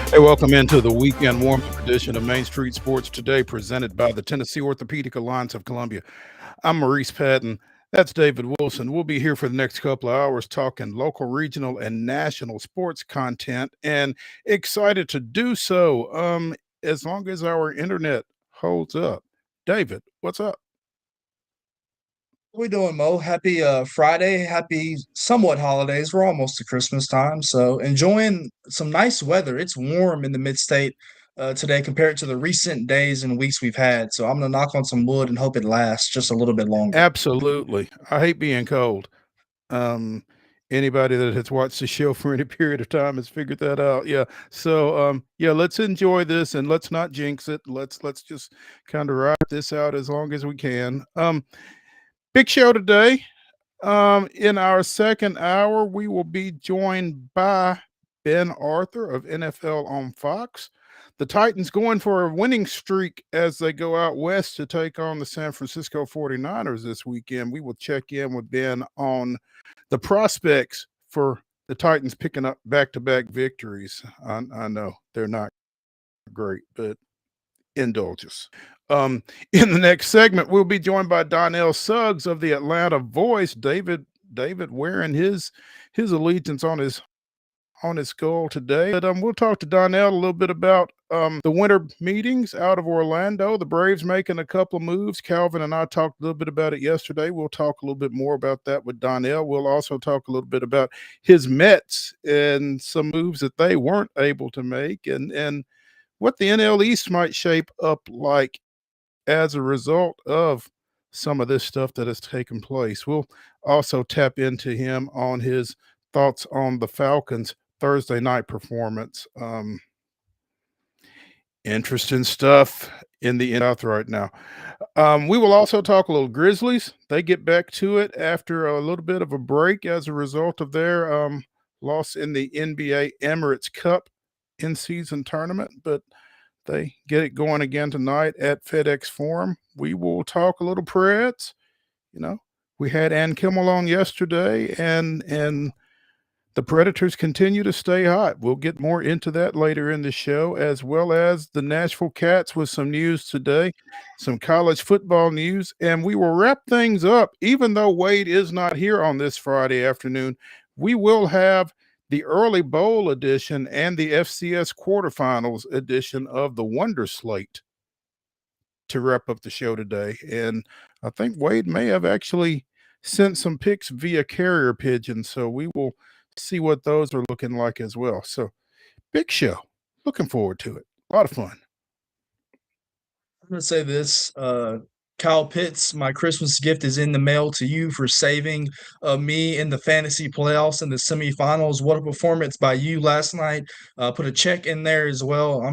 Hey, welcome into the weekend warm-up edition of Main Street Sports Today, presented by the Tennessee Orthopedic Alliance of Columbia. I'm Maurice Patton. That's David Wilson. We'll be here for the next couple of hours talking local, regional, and national sports content, and excited to do so as long as our internet holds up. David, what's up? What we doing, Mo? Happy Friday, happy somewhat holidays. We're almost to Christmas time, so enjoying some nice weather. It's warm in the mid-state today compared to the recent days and weeks we've had. So I'm gonna knock on some wood and hope it lasts just a little bit longer. Absolutely. I hate being cold. Um, Anybody that has watched the show for any period of time has figured that out. Yeah. So yeah, let's enjoy this and let's not jinx it. Let's just kind of ride this out as long as we can. Big show today. In our second hour, we will be joined by Ben Arthur of NFL on Fox. The Titans going for a winning streak as they go out west to take on the San Francisco 49ers this weekend. We will check in with Ben on the prospects for the Titans picking up back-to-back victories. I know they're not great, but indulge us. In the next segment, we'll be joined by Donnell SUGGS of the Atlanta Voice. David wearing his allegiance on his skull today. But we'll talk to Donnell a little bit about the winter meetings out of Orlando. The Braves making a couple of moves. Calvin and I talked a little bit about it yesterday. We'll talk a little bit more about that with Donnell. We'll also talk a little bit about his Mets and some moves that they weren't able to make, and what the NL East might shape up like as a result of some of this stuff that has taken place. We'll also tap into him on his thoughts on the Falcons' Thursday night performance. Interesting stuff in the South right now. We will also talk a little Grizzlies. They get back to it after a little bit of a break as a result of their loss in the NBA Emirates Cup in-season tournament, but they get it going again tonight at FedEx Forum. We will talk a little Preds. You know, we had Ann Kimmel on yesterday, and the Predators continue to stay hot. We'll get more into that later in the show, as well as the Nashville Cats with some news today, some college football news, and we will wrap things up. Even though Wade is not here on this Friday afternoon, we will have the early bowl edition and the FCS quarterfinals edition of the Wonder Slate to wrap up the show today. And I think Wade may have actually sent some picks via carrier pigeon, so we will see what those are looking like as well. So big show. Looking forward to it. A lot of fun. I'm gonna say this, Kyle Pitts, my Christmas gift is in the mail to you for saving me in the fantasy playoffs and the semifinals. What a performance by you last night. Put a check in there as well.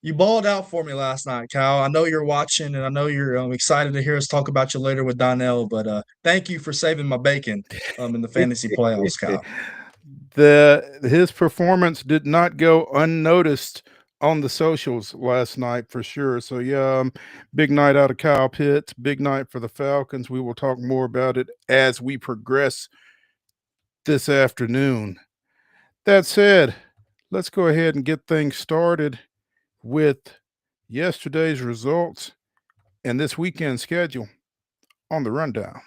You balled out for me last night, Kyle. I know you're watching, and I know you're excited to hear us talk about you later with Donnell. But thank you for saving my bacon in the fantasy playoffs, Kyle. His performance did not go unnoticed on the socials last night for sure. So yeah, big night out of Kyle Pitts, big night for the Falcons. We will talk more about it as we progress this afternoon. That said, let's go ahead and get things started with yesterday's results and this weekend schedule on the rundown.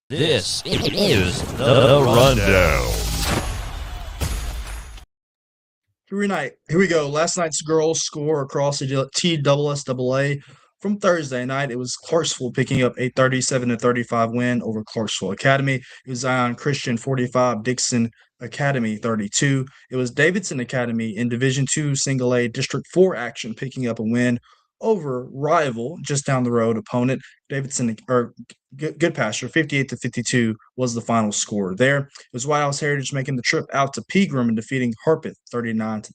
This is the rundown. Here we go. Last night's girls score across the TSSAA from Thursday night. It was Clarksville picking up a 37-35 win over Clarksville Academy. It was Zion Christian 45, Dixon Academy 32. It was Davidson Academy in Division II Single A District 4 action picking up a win over rival just down the road opponent Davidson or Good Pasture 58-52 was the final score there. It was White House Heritage making the trip out to Pegram and defeating Harpeth 39-27.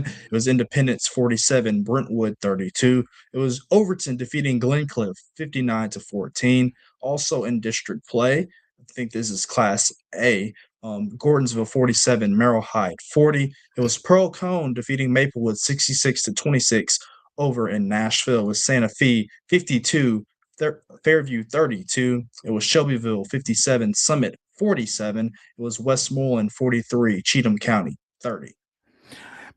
It was Independence 47, Brentwood 32. It was Overton defeating Glencliff 59-14. Also in district play, I think this is Class A. Gordonsville 47, Merrill Hyde 40. It was Pearl Cone defeating Maplewood 66-26 over in Nashville. It was Santa Fe 52, Fairview 32. It was Shelbyville 57, Summit 47. It was Westmoreland 43, Cheatham County 30.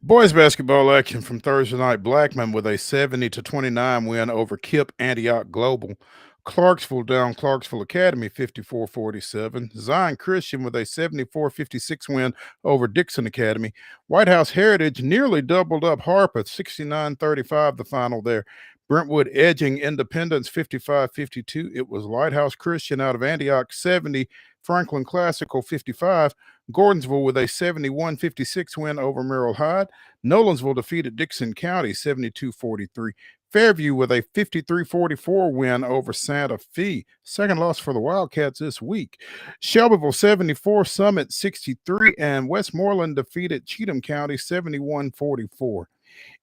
Boys basketball action from Thursday night. Blackman with a 70-29 win over Kip Antioch Global. Clarksville down Clarksville Academy 54-47. Zion Christian with a 74-56 win over Dixon Academy. White House Heritage nearly doubled up Harpeth 69-35 the final there. Brentwood edging Independence 55-52. It was Lighthouse Christian out of Antioch 70. Franklin Classical 55. Gordonsville with a 71-56 win over Merrill Hyde. Nolensville defeated Dixon County 72-43. Fairview with a 53-44 win over Santa Fe. Second loss for the Wildcats this week. Shelbyville 74, Summit 63, and Westmoreland defeated Cheatham County 71-44.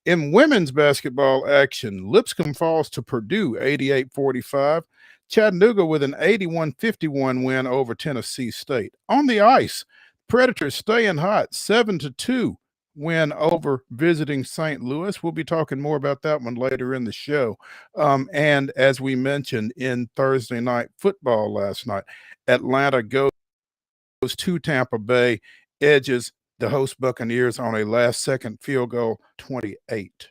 In women's basketball action, Lipscomb falls to Purdue 88-45. Chattanooga with an 81-51 win over Tennessee State. On the ice, Predators staying hot 7-2 win over visiting St. Louis. We'll be talking more about that one later in the show. And as we mentioned in Thursday night football last night, Atlanta goes to Tampa Bay, edges the host Buccaneers on a last-second field goal, 28.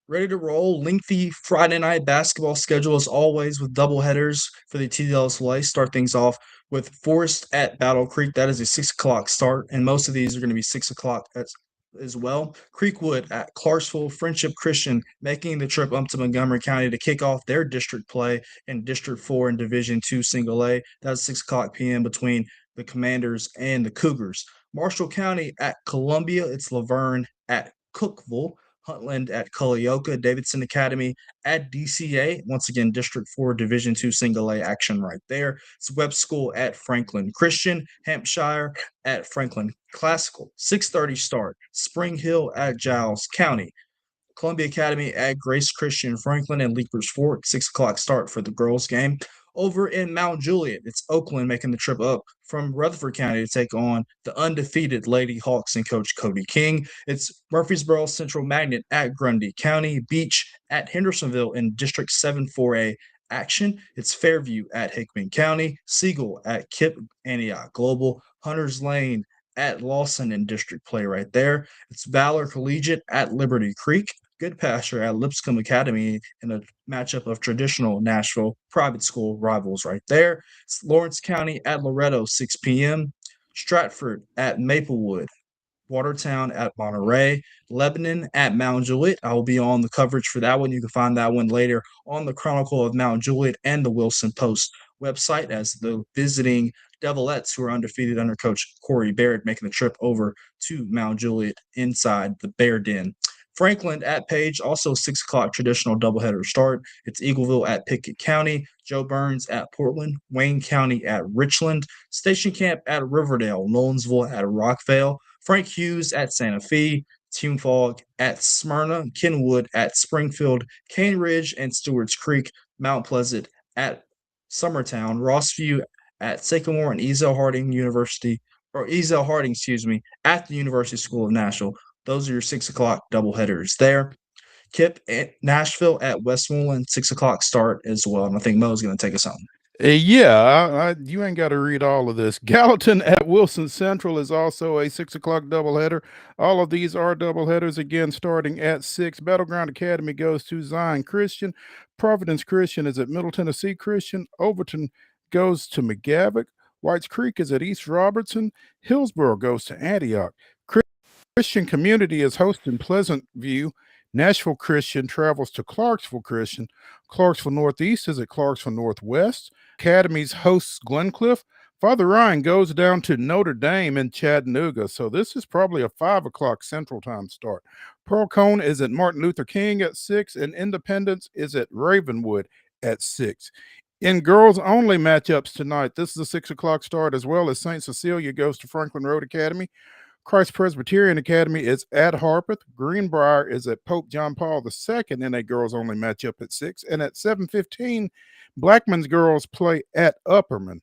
Ready to roll. Lengthy Friday night basketball schedule as always with double headers for the TSSAA. Start things off with Forest at Battle Creek. That is a 6 o'clock start, and most of these are going to be 6 o'clock as well. Creekwood at Clarksville. Friendship Christian making the trip up to Montgomery County to kick off their district play in District 4 in Division 2 Single A. That's 6 o'clock p.m. between the Commanders and the Cougars. Marshall County at Columbia. It's Laverne at Cookville. Huntland at Culleoka, Davidson Academy at DCA. Once again, District 4 Division 2 Single A action right there. It's Webb School at Franklin Christian, Hampshire at Franklin Classical. 6:30 start. Spring Hill at Giles County. Columbia Academy at Grace Christian Franklin and Leapers Fork. 6 o'clock start for the girls' game. Over in Mount Juliet, it's Oakland making the trip up from Rutherford County to take on the undefeated Lady Hawks and Coach Cody King. It's Murfreesboro Central Magnet at Grundy County, Beach at Hendersonville in District 7 4A action. It's Fairview at Hickman County, Siegel at Kip Antioch Global, Hunters Lane at Lawson in district play right there. It's Valor Collegiate at Liberty Creek, Good Pasture at Lipscomb Academy in a matchup of traditional Nashville private school rivals right there. It's Lawrence County at Loretto, 6 p.m. Stratford at Maplewood. Watertown at Monterey, Lebanon at Mount Juliet. I will be on the coverage for that one. You can find that one later on the Chronicle of Mount Juliet and the Wilson Post website as the visiting Devilettes, who are undefeated under Coach Corey Baird, making the trip over to Mount Juliet inside the Bear Den. Franklin at Page, also 6 o'clock traditional doubleheader start. It's Eagleville at Pickett County, Joe Burns at Portland, Wayne County at Richland, Station Camp at Riverdale, Nolensville at Rockvale, Frank Hughes at Santa Fe, Team Fog at Smyrna, Kenwood at Springfield, Cane Ridge and Stewart's Creek, Mount Pleasant at Summertown, Rossview at Sycamore, and Ezel Harding, at the University School of Nashville. Those are your 6 o'clock doubleheaders there. Kip at Nashville at Westmoreland, 6 o'clock start as well. And I think Mo's going to take us home. Yeah, you ain't got to read all of this. Gallatin at Wilson Central is also a 6 o'clock doubleheader. All of these are doubleheaders, again, starting at 6. Battleground Academy goes to Zion Christian. Providence Christian is at Middle Tennessee Christian. Overton goes to McGavock. Whites Creek is at East Robertson. Hillsborough goes to Antioch. Christian Community is hosting Pleasant View. Nashville Christian travels to Clarksville Christian. Clarksville Northeast is at Clarksville Northwest. Academy's hosts Glencliff. Father Ryan goes down to Notre Dame in Chattanooga. So this is probably a 5 o'clock Central Time start. Pearl Cone is at Martin Luther King at 6, and Independence is at Ravenwood at 6. In girls only matchups tonight, this is a 6 o'clock start as well as St. Cecilia goes to Franklin Road Academy. Christ Presbyterian Academy is at Harpeth. Greenbrier is at Pope John Paul II in a girls-only matchup at 6. And at 7:15, Blackman's girls play at Upperman.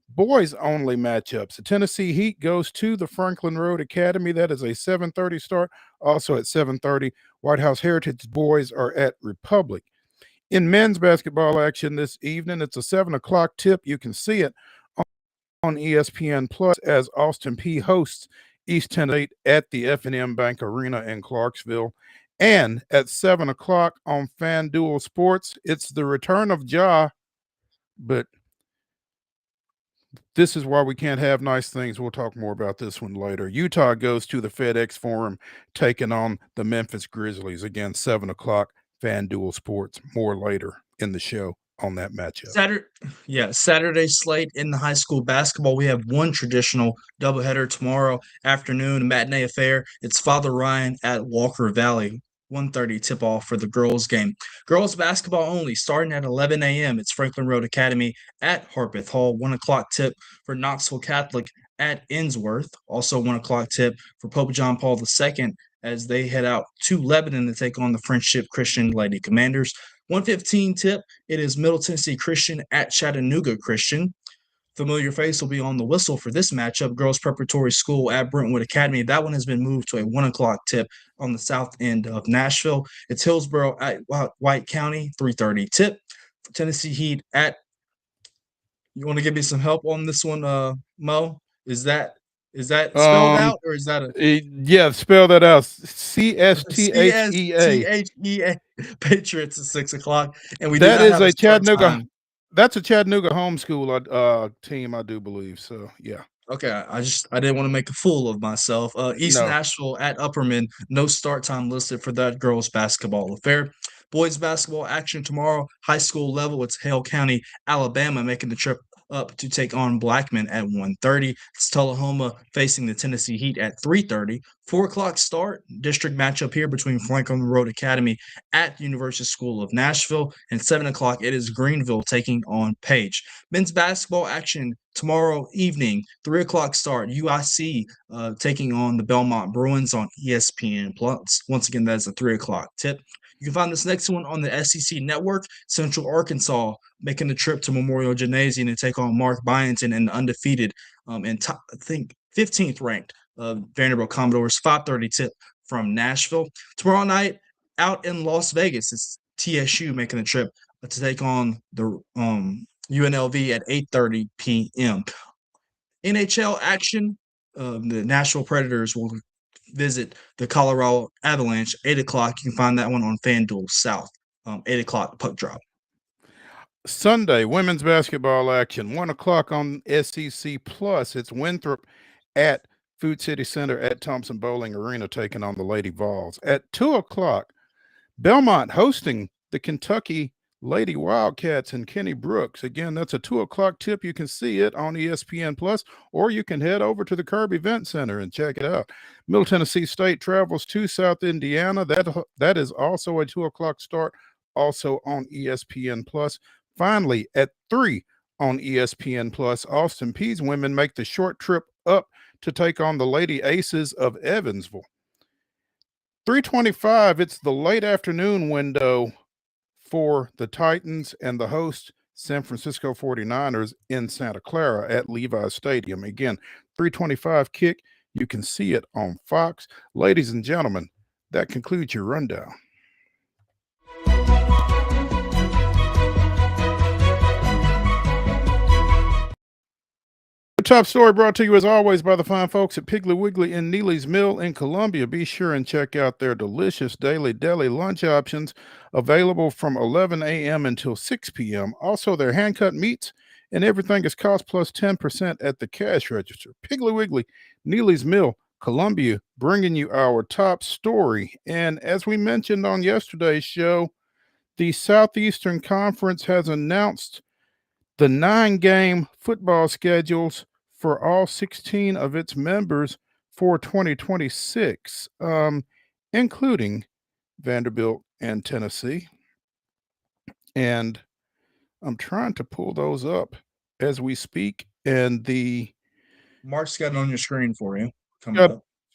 Boys-only matchups. The Tennessee Heat goes to the Franklin Road Academy. That is a 7:30 start. Also at 7:30, White House Heritage boys are at Republic. In men's basketball action this evening, it's a 7 o'clock tip. You can see it on ESPN Plus as Austin Peay hosts East Tennessee at the F&M Bank Arena in Clarksville. And at 7 o'clock on FanDuel Sports, it's the return of Ja, but this is why we can't have nice things. We'll talk more about this one later. Utah goes to the FedEx Forum, taking on the Memphis Grizzlies. Again, 7 o'clock, FanDuel Sports. More later in the show on that matchup. Saturday slate in the high school basketball. We have one traditional doubleheader tomorrow afternoon, matinee affair. It's Father Ryan at Walker Valley. 1:30 tip-off for the girls game. Girls basketball only, starting at 11 a.m. It's Franklin Road Academy at Harpeth Hall. 1 o'clock tip for Knoxville Catholic at Innsworth. Also 1 o'clock tip for Pope John Paul II as they head out to Lebanon to take on the Friendship Christian Lady Commanders. 1:15 tip, it is Middle Tennessee Christian at Chattanooga Christian. Familiar face will be on the whistle for this matchup. Girls Preparatory School at Brentwood Academy. That one has been moved to a 1 o'clock tip on the south end of Nashville. It's Hillsborough at White County, 3:30 tip. Tennessee Heat at. You want to give me some help on this one, Mo? Is that spelled out, or is that a yeah, spell that out. CSTHEA. CSTHEA. Patriots at 6 o'clock, and we That do not is have a start Chattanooga. time. That's a Chattanooga homeschool team, I do believe. So yeah. Okay, I didn't want to make a fool of myself. East No. Nashville at Upperman, no start time listed for that girls basketball affair. Boys basketball action tomorrow, high school level. It's Hale County, Alabama, making the trip up to take on Blackman at 1:30. It's Tullahoma facing the Tennessee Heat at 3:30. 4 o'clock start, district matchup here between Franklin Road Academy at University School of Nashville. And 7 o'clock, it is Greenville taking on Page. Men's basketball action tomorrow evening, 3 o'clock start, UIC taking on the Belmont Bruins on ESPN Plus. Once again, that's a 3 o'clock tip. You can find this next one on the SEC Network. Central Arkansas making the trip to Memorial Gymnasium to take on Mark Byington and the undefeated and top, I think 15th ranked Vanderbilt Commodores. 5:30 tip from Nashville. Tomorrow night out in Las Vegas, it's TSU making the trip to take on the UNLV at 8:30 p.m. NHL action. The Nashville Predators will visit the Colorado Avalanche, 8 o'clock. You can find that one on FanDuel South, 8 o'clock puck drop. Sunday, women's basketball action, 1 o'clock on SEC Plus. It's Winthrop at Food City Center at Thompson Bowling Arena taking on the Lady Vols. At 2 o'clock, Belmont hosting the Kentucky Lady Wildcats and Kenny Brooks. Again, that's a 2 o'clock tip. You can see it on ESPN Plus, or you can head over to the Kirby Event Center and check it out. Middle Tennessee State travels to South Indiana. That is also a 2 o'clock start, also on ESPN Plus. Finally, at 3 on ESPN Plus, Austin Peay's women make the short trip up to take on the Lady Aces of Evansville. 3:25, it's the late afternoon window for the Titans and the host San Francisco 49ers in Santa Clara at Levi's Stadium. Again, 3:25 kick. You can see it on Fox. Ladies and gentlemen, that concludes your rundown. The top story brought to you as always by the fine folks at Piggly Wiggly in Neely's Mill in Columbia. Be sure and check out their delicious daily deli lunch options available from 11 a.m. until 6 p.m. Also, their hand-cut meats and everything is cost plus 10% at the cash register. Piggly Wiggly, Neely's Mill, Columbia, bringing you our top story. And as we mentioned on yesterday's show, the Southeastern Conference has announced the 9-game football schedules for all 16 of its members for 2026, including Vanderbilt and Tennessee. And I'm trying to pull those up as we speak. And the Mark's got it on your screen for you.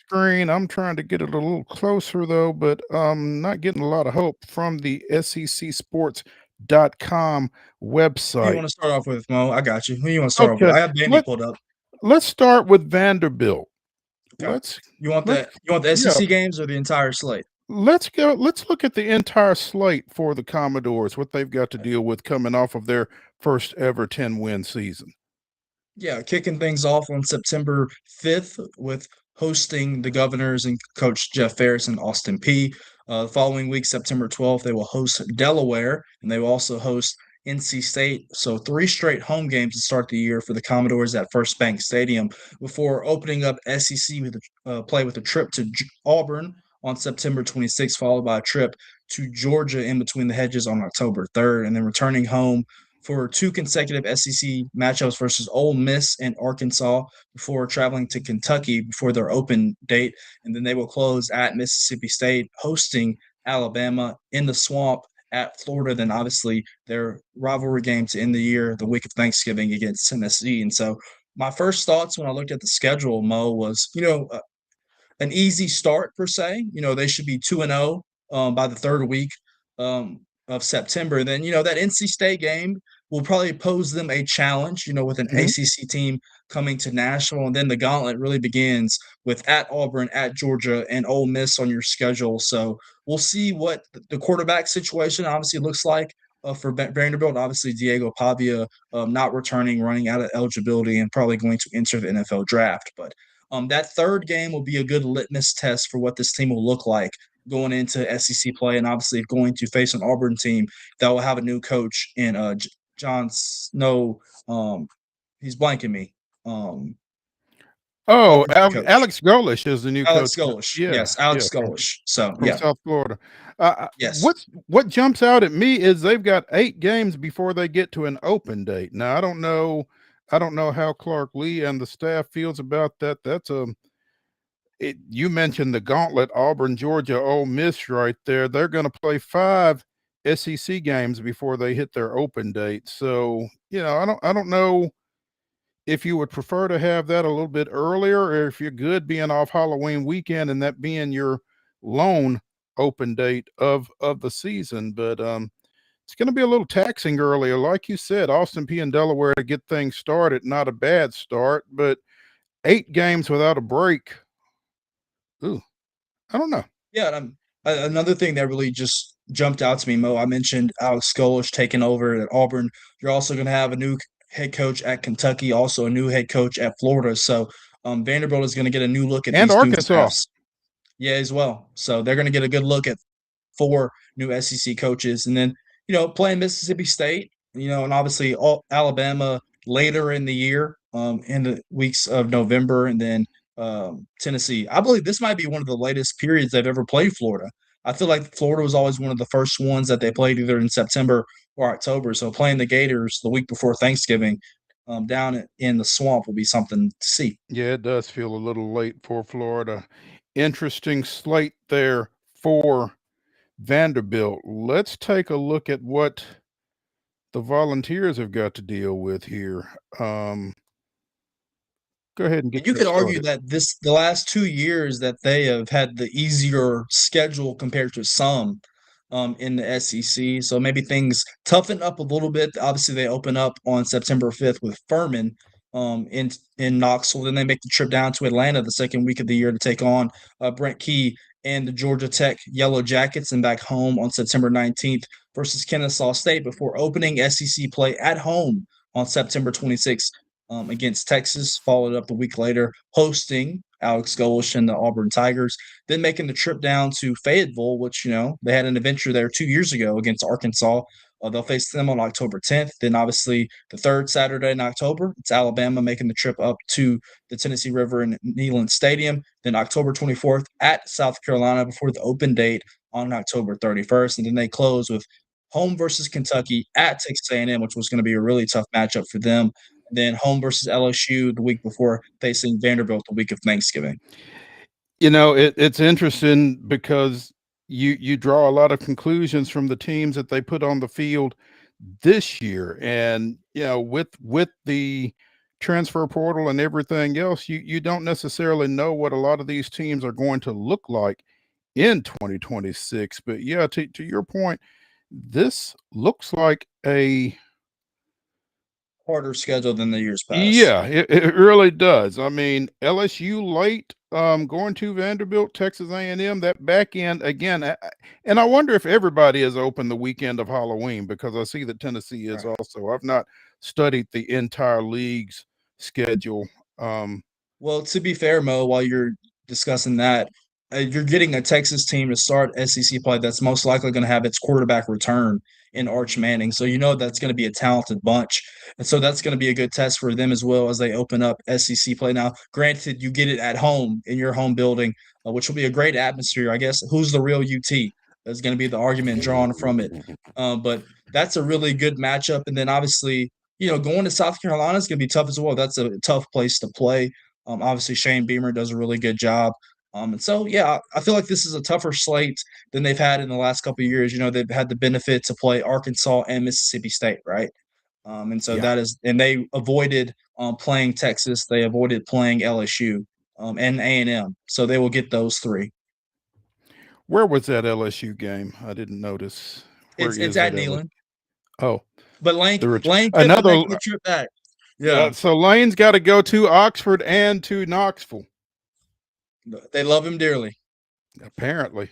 Screen. I'm trying to get it a little closer though, but not getting a lot of hope from the SECsports.com website. Who you want to start off with, Mo? I got you. Who you want to start off with? I have Vandy pulled up. Let's start with Vanderbilt. Okay. You want the SEC games or the entire slate? Let's look at the entire slate for the Commodores, what they've got to deal with coming off of their first ever 10-win season. Yeah, kicking things off on September 5th with hosting the Governors and Coach Jeff Ferris and Austin Peay. The following week, September 12th, they will host Delaware, and they will also host NC State. So 3 straight home games to start the year for the Commodores at First Bank Stadium before opening up SEC with play with a trip to Auburn on September 26th, followed by a trip to Georgia in between the hedges on October 3rd, and then returning home for 2 consecutive SEC matchups versus Ole Miss and Arkansas before traveling to Kentucky before their open date. And then they will close at Mississippi State, hosting Alabama in the Swamp at Florida. Then obviously their rivalry game to end the year, the week of Thanksgiving against Tennessee. And so my first thoughts when I looked at the schedule, Mo, was, an easy start per se. They should be 2-0 by the third week of September. Then, that NC State game will probably pose them a challenge, with an ACC team coming to Nashville. And then the gauntlet really begins with at Auburn, at Georgia, and Ole Miss on your schedule. So we'll see what the quarterback situation obviously looks like. For Vanderbilt, obviously Diego Pavia not returning, running out of eligibility, and probably going to enter the NFL draft. But that third game will be a good litmus test for what this team will look like going into SEC play, and obviously going to face an Auburn team that will have a new coach in John Snow. He's blanking me. Oh, Coach. Alex Golish is the new Alex coach. Golish. Yes, Alex Golish. So from South Florida. Yes. What jumps out at me is they've got 8 games before they get to an open date. Now I don't know how Clark Lee and the staff feels about that. That's you mentioned the gauntlet: Auburn, Georgia, Ole Miss, right there. They're going to play 5 SEC games before they hit their open date. So I don't know if you would prefer to have that a little bit earlier, or if you're good being off Halloween weekend and that being your lone open date of the season. But it's going to be a little taxing earlier. Like you said, Austin Peay and Delaware to get things started, not a bad start, but 8 games without a break. Ooh, I don't know. Yeah, and another thing that really just jumped out to me, Mo, I mentioned Alex Golish taking over at Auburn. You're also going to have a new head coach at Kentucky, also a new head coach at Florida. So Vanderbilt is going to get a new look at and these Arkansas. new staffs. Yeah, as well. So they're going to get a good look at 4 new SEC coaches, and then playing Mississippi State, and obviously Alabama later in the year, in the weeks of November, and then Tennessee. I believe this might be one of the latest periods they've ever played Florida. I feel like Florida was always one of the first ones that they played either in September or October. So playing the Gators the week before Thanksgiving down in the Swamp will be something to see. Yeah, it does feel a little late for Florida. Interesting slate there for Vanderbilt. Let's take a look at what the Volunteers have got to deal with here. Go ahead and get You could argue started. that the last 2 years that they have had the easier schedule compared to some in the SEC. So maybe things toughen up a little bit. Obviously, they open up on September 5th with Furman in Knoxville. Then they make the trip down to Atlanta the second week of the year to take on Brent Key and the Georgia Tech Yellow Jackets, and back home on September 19th versus Kennesaw State before opening SEC play at home on September 26th against Texas, followed up a week later, hosting Alex Golish and the Auburn Tigers, then making the trip down to Fayetteville, which, they had an adventure there 2 years ago against Arkansas. They'll face them on October 10th. Then, obviously, the third Saturday in October, it's Alabama making the trip up to the Tennessee River and Neyland Stadium. Then, October 24th at South Carolina before the open date on October 31st. And then they close with home versus Kentucky at Texas A&M, which was going to be a really tough matchup for them. And then home versus LSU the week before facing Vanderbilt the week of Thanksgiving. It's interesting because you draw a lot of conclusions from the teams that they put on the field this year, and with the transfer portal and everything else, you don't necessarily know what a lot of these teams are going to look like in 2026. But yeah, to your point, this looks like a Harder schedule than the years past. Yeah, it really does. I mean, LSU late, going to Vanderbilt, Texas A&M, that back end again. And I wonder if everybody is open the weekend of Halloween, because I see that Tennessee is Right. also. I've not studied the entire league's schedule. Well, to be fair, Mo, while you're discussing that, you're getting a Texas team to start SEC play that's most likely going to have its quarterback return in Arch Manning. So you know that's going to be a talented bunch. And so that's going to be a good test for them as well as they open up SEC play. Now, granted, you get it at home in your home building, which will be a great atmosphere. I guess who's the real UT is going to be the argument drawn from it. But that's a really good matchup. And then obviously, going to South Carolina is going to be tough as well. That's a tough place to play. Obviously, Shane Beamer does a really good job. And so, yeah, I feel like this is a tougher slate than they've had in the last couple of years. They've had the benefit to play Arkansas and Mississippi State, right? And so and they avoided playing Texas. They avoided playing LSU and A&M. So they will get those three. Where was that LSU game? I didn't notice. It's at Neyland. Oh, but Lane couldn't make the trip back. Yeah. So Lane's got to go to Oxford and to Knoxville. They love him dearly. Apparently.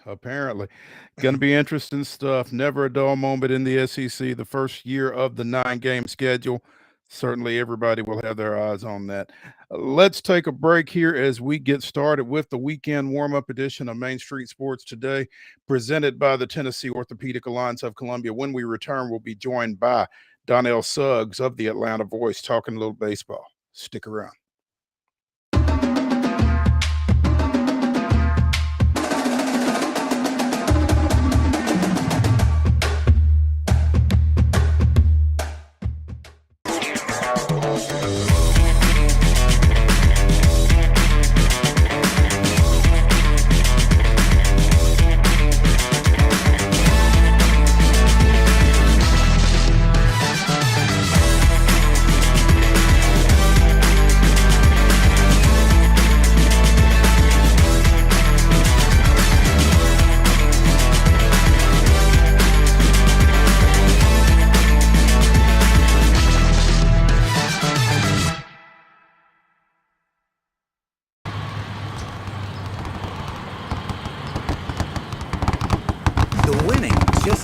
Going to be interesting stuff. Never a dull moment in the SEC. The first year of the 9-game schedule. Certainly everybody will have their eyes on that. Let's take a break here as we get started with the weekend warm-up edition of Main Street Sports Today, presented by the Tennessee Orthopedic Alliance of Columbia. When we return, we'll be joined by DONNELL SUGGS of the Atlanta Voice, talking a little baseball. Stick around.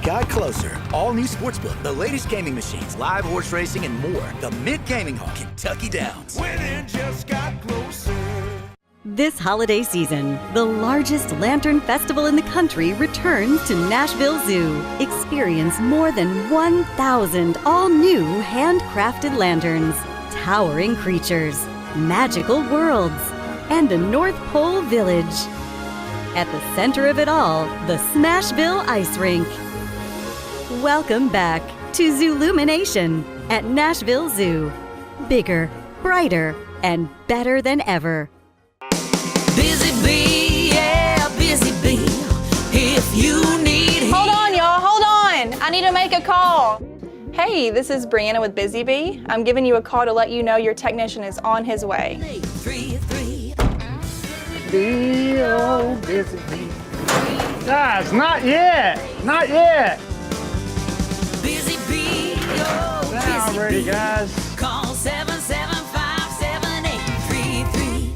Got closer. All new Sportsbook, the latest gaming machines, live horse racing, and more. The Mid Gaming Hall, Kentucky Downs. Winning just got closer. This holiday season, the largest lantern festival in the country returns to Nashville Zoo. Experience more than 1,000 all-new handcrafted lanterns, towering creatures, magical worlds, and a North Pole village. At the center of it all, the Smashville Ice Rink. Welcome back to Zoolumination at Nashville Zoo. Bigger, brighter, and better than ever. Busy bee, yeah, busy bee. If you need... Hold on, y'all, hold on. I need to make a call. Hey, this is Brianna with Busy Bee. I'm giving you a call to let you know your technician is on his way. 833. Bee, oh, busy bee. Guys, not yet. Not yet. Busy bee, oh, Now busy ready, bee. guys. Call 775-7833.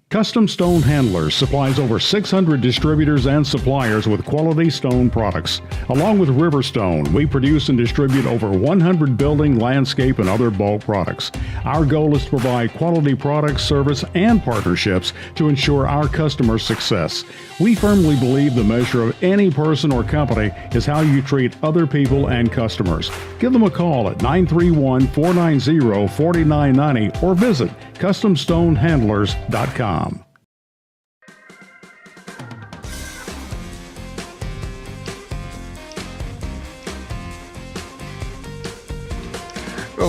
Custom Stone Handlers supplies over 600 distributors and suppliers with quality stone products. Along with Riverstone, we produce and distribute over 100 building, landscape, and other bulk products. Our goal is to provide quality products, service, and partnerships to ensure our customers' success. We firmly believe the measure of any person or company is how you treat other people and customers. Give them a call at 931-490-4990 or visit CustomStoneHandlers.com.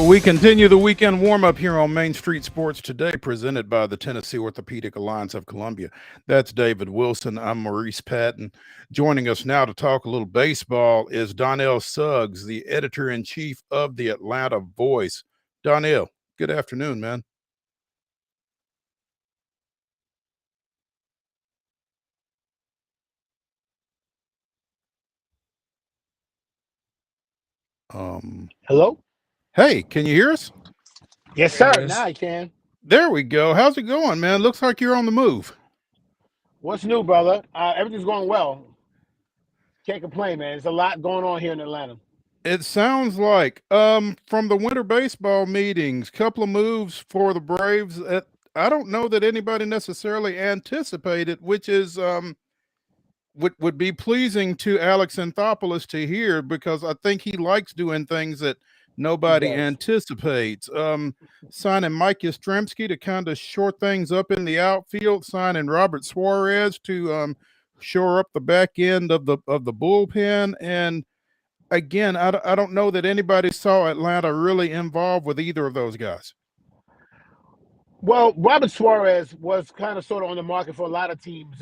We continue the weekend warm-up here on Main Street Sports Today, presented by the Tennessee Orthopedic Alliance of Columbia. That's David Wilson. I'm Maurice Patton. Joining us now to talk a little baseball is DONNELL SUGGS, the editor-in-chief of the Atlanta Voice. DONNELL, good afternoon, man. Hello? Hey, can you hear us? Yes, sir. Now I can. There we go. How's it going, man? Looks like you're on the move. What's new, brother? Everything's going well. Can't complain, man. There's a lot going on here in Atlanta. It sounds like from the winter baseball meetings, couple of moves for the Braves. I don't know that anybody necessarily anticipated, which is would be pleasing to Alex Anthopoulos to hear, because I think he likes doing things that nobody does. anticipates. Signing Mike Yastrzemski to kind of shore things up in the outfield, signing Robert Suarez to shore up the back end of the bullpen, and again, I don't know that anybody saw Atlanta really involved with either of those guys. Well, Robert Suarez was kind of sort of on the market for a lot of teams.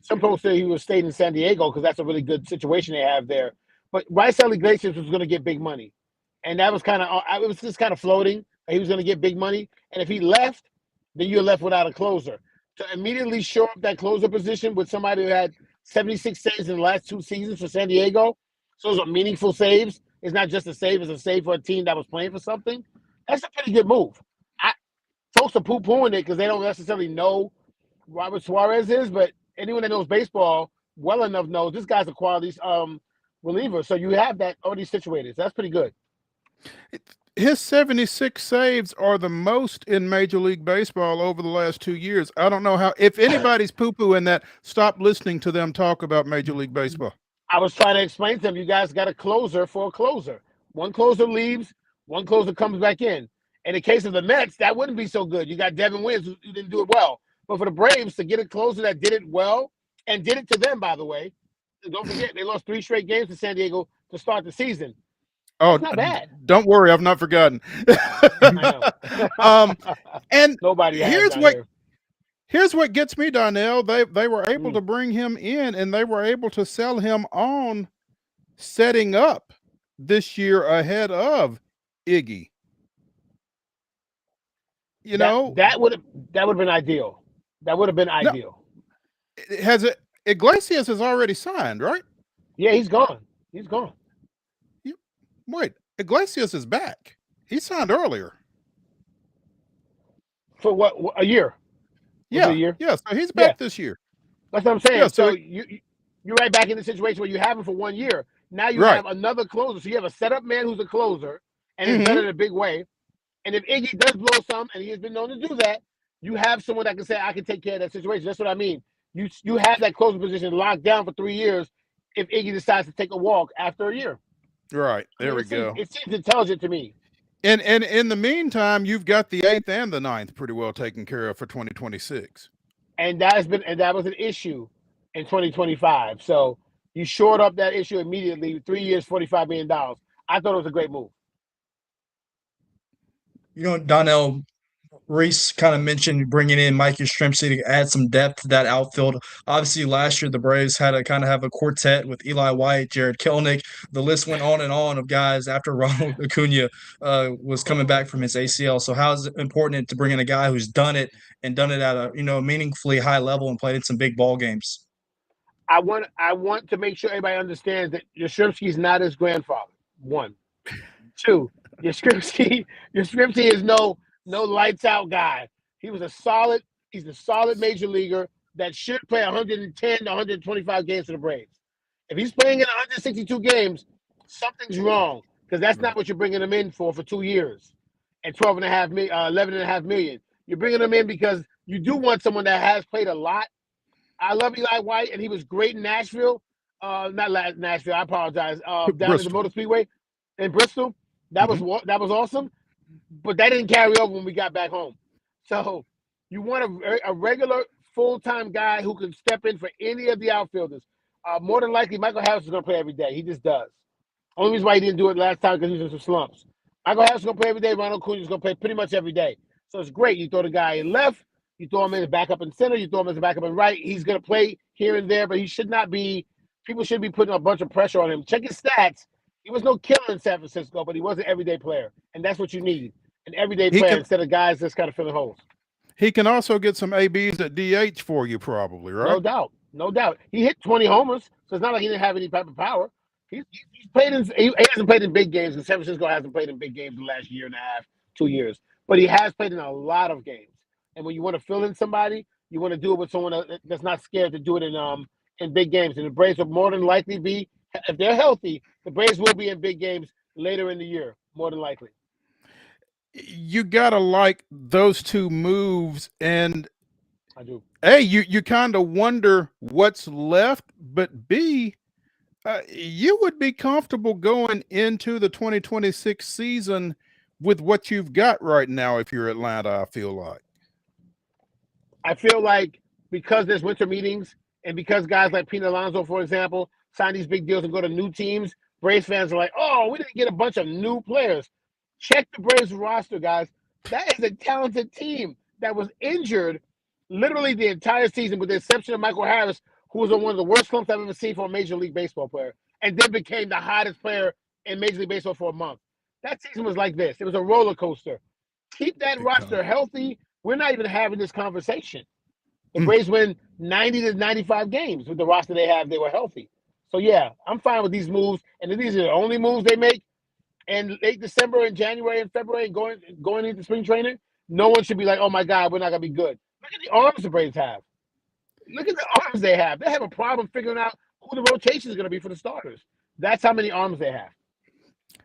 Some people say he was staying in San Diego because that's a really good situation they have there. But Raisel Iglesias was going to get big money, and that was kind of it was just kind of floating. He was going to get big money, and if he left, then you're left without a closer. To immediately shore up that closer position with somebody who had 76 saves in the last 2 seasons for San Diego, so those are meaningful saves. It's not just a save; it's a save for a team that was playing for something. That's a pretty good move. Folks are poo-pooing it because they don't necessarily know who Robert Suarez is, but anyone that knows baseball well enough knows this guy's a quality reliever. So you have that already situated. So that's pretty good. His 76 saves are the most in Major League Baseball over the last 2 years. I don't know how, if anybody's poo-pooing that, stop listening to them talk about Major League Baseball. I was trying to explain to them, you guys got a closer for a closer. One closer leaves, one closer comes back in. In the case of the Mets, that wouldn't be so good. You got Devin Williams, who didn't do it well. But for the Braves to get a closer that did it well, and did it to them, by the way, don't forget, they lost 3 straight games to San Diego to start the season. Oh, That's not bad. Don't worry, I've not forgotten. And nobody here's what gets me, Donnell. They were able to bring him in, and they were able to sell him on setting up this year ahead of Iggy. You know, that would have been ideal. That would have been ideal. Iglesias has already signed, right? Yeah, he's gone. He's gone. Wait, Iglesias is back. He signed earlier. For what, a year? Yeah, a year? Yeah, so he's back this year. That's what I'm saying. Yeah, so you're right back in the situation where you have him for 1 year. Now you have another closer. So you have a setup man who's a closer, and it's done in a big way. And if Iggy does blow some, and he has been known to do that, you have someone that can say, I can take care of that situation. That's what I mean. You have that closer position locked down for 3 years if Iggy decides to take a walk after a year. Right. There we go. It seems intelligent to me. And in the meantime, you've got the 8th and the 9th pretty well taken care of for 2026. And that was an issue in 2025. So you shored up that issue immediately. 3 years, $45 million. I thought it was a great move. You know, Donnell, Reese kind of mentioned bringing in Mike Yastrzemski to add some depth to that outfield. Obviously, last year the Braves had to kind of have a quartet with Eli White, Jared Kelenic. The list went on and on of guys after Ronald Acuna was coming back from his ACL. So how is it important to bring in a guy who's done it and done it at a meaningfully high level and played in some big ball games? I want to make sure everybody understands that Yastrzemski is not his grandfather. 1, 2. Yastrzemski is no lights out guy. He's a solid major leaguer that should play 110 to 125 games for the Braves. If he's playing in 162 games, something's wrong, because that's not what you're bringing him in for 2 years and 11.5 million. You're bringing him in because you do want someone that has played a lot. I love Eli White, and he was great in Nashville. Not Nashville, I apologize. Down at the Motor Speedway in Bristol. That was awesome, but that didn't carry over when we got back home. So you want a regular full-time guy who can step in for any of the outfielders. More than likely, Michael Harris is going to play every day. He just does. Only reason why he didn't do it last time because he was in some slumps. Michael Harris is going to play every day. Ronald Acuna is going to play pretty much every day. So it's great. You throw the guy in left. You throw him in as backup in center. You throw him as a backup in right. He's going to play here and there, but he should not be – people should be putting a bunch of pressure on him. Check his stats. He was no killer in San Francisco, but he was an everyday player, and that's what you need, an everyday player instead of guys that's kind of filling holes. He can also get some ABs at DH for you probably, right? No doubt. He hit 20 homers, so it's not like he didn't have any type of power. He's played in – he hasn't played in big games, and San Francisco hasn't played in big games the last year and a half, 2 years. But he has played in a lot of games. And when you want to fill in somebody, you want to do it with someone that's not scared to do it in big games. And the Braves will more than likely be – if they're healthy, the Braves will be in big games later in the year, more than likely. you gotta like those two moves, and I do. A, you kind of wonder what's left, but B, you would be comfortable going into the 2026 season with what you've got right now if you're Atlanta, I feel like. I feel like because there's winter meetings and because guys like Pete Alonso, for example, sign these big deals and go to new teams, Braves fans are like, oh, we didn't get a bunch of new players. Check the Braves roster, guys. That is a talented team that was injured literally the entire season, with the exception of Michael Harris, who was on one of the worst slumps I've ever seen for a Major League Baseball player, and then became the hottest player in Major League Baseball for a month. That season was like this. It was a roller coaster. Keep that roster healthy. We're not even having this conversation. The Braves win 90 to 95 games with the roster they have. They were healthy. So, yeah, I'm fine with these moves. And if these are the only moves they make in late December and January and February and going into spring training, no one should be like, oh, my God, we're not going to be good. Look at the arms the Braves have. Look at the arms they have. They have a problem figuring out who the rotation is going to be for the starters. That's how many arms they have.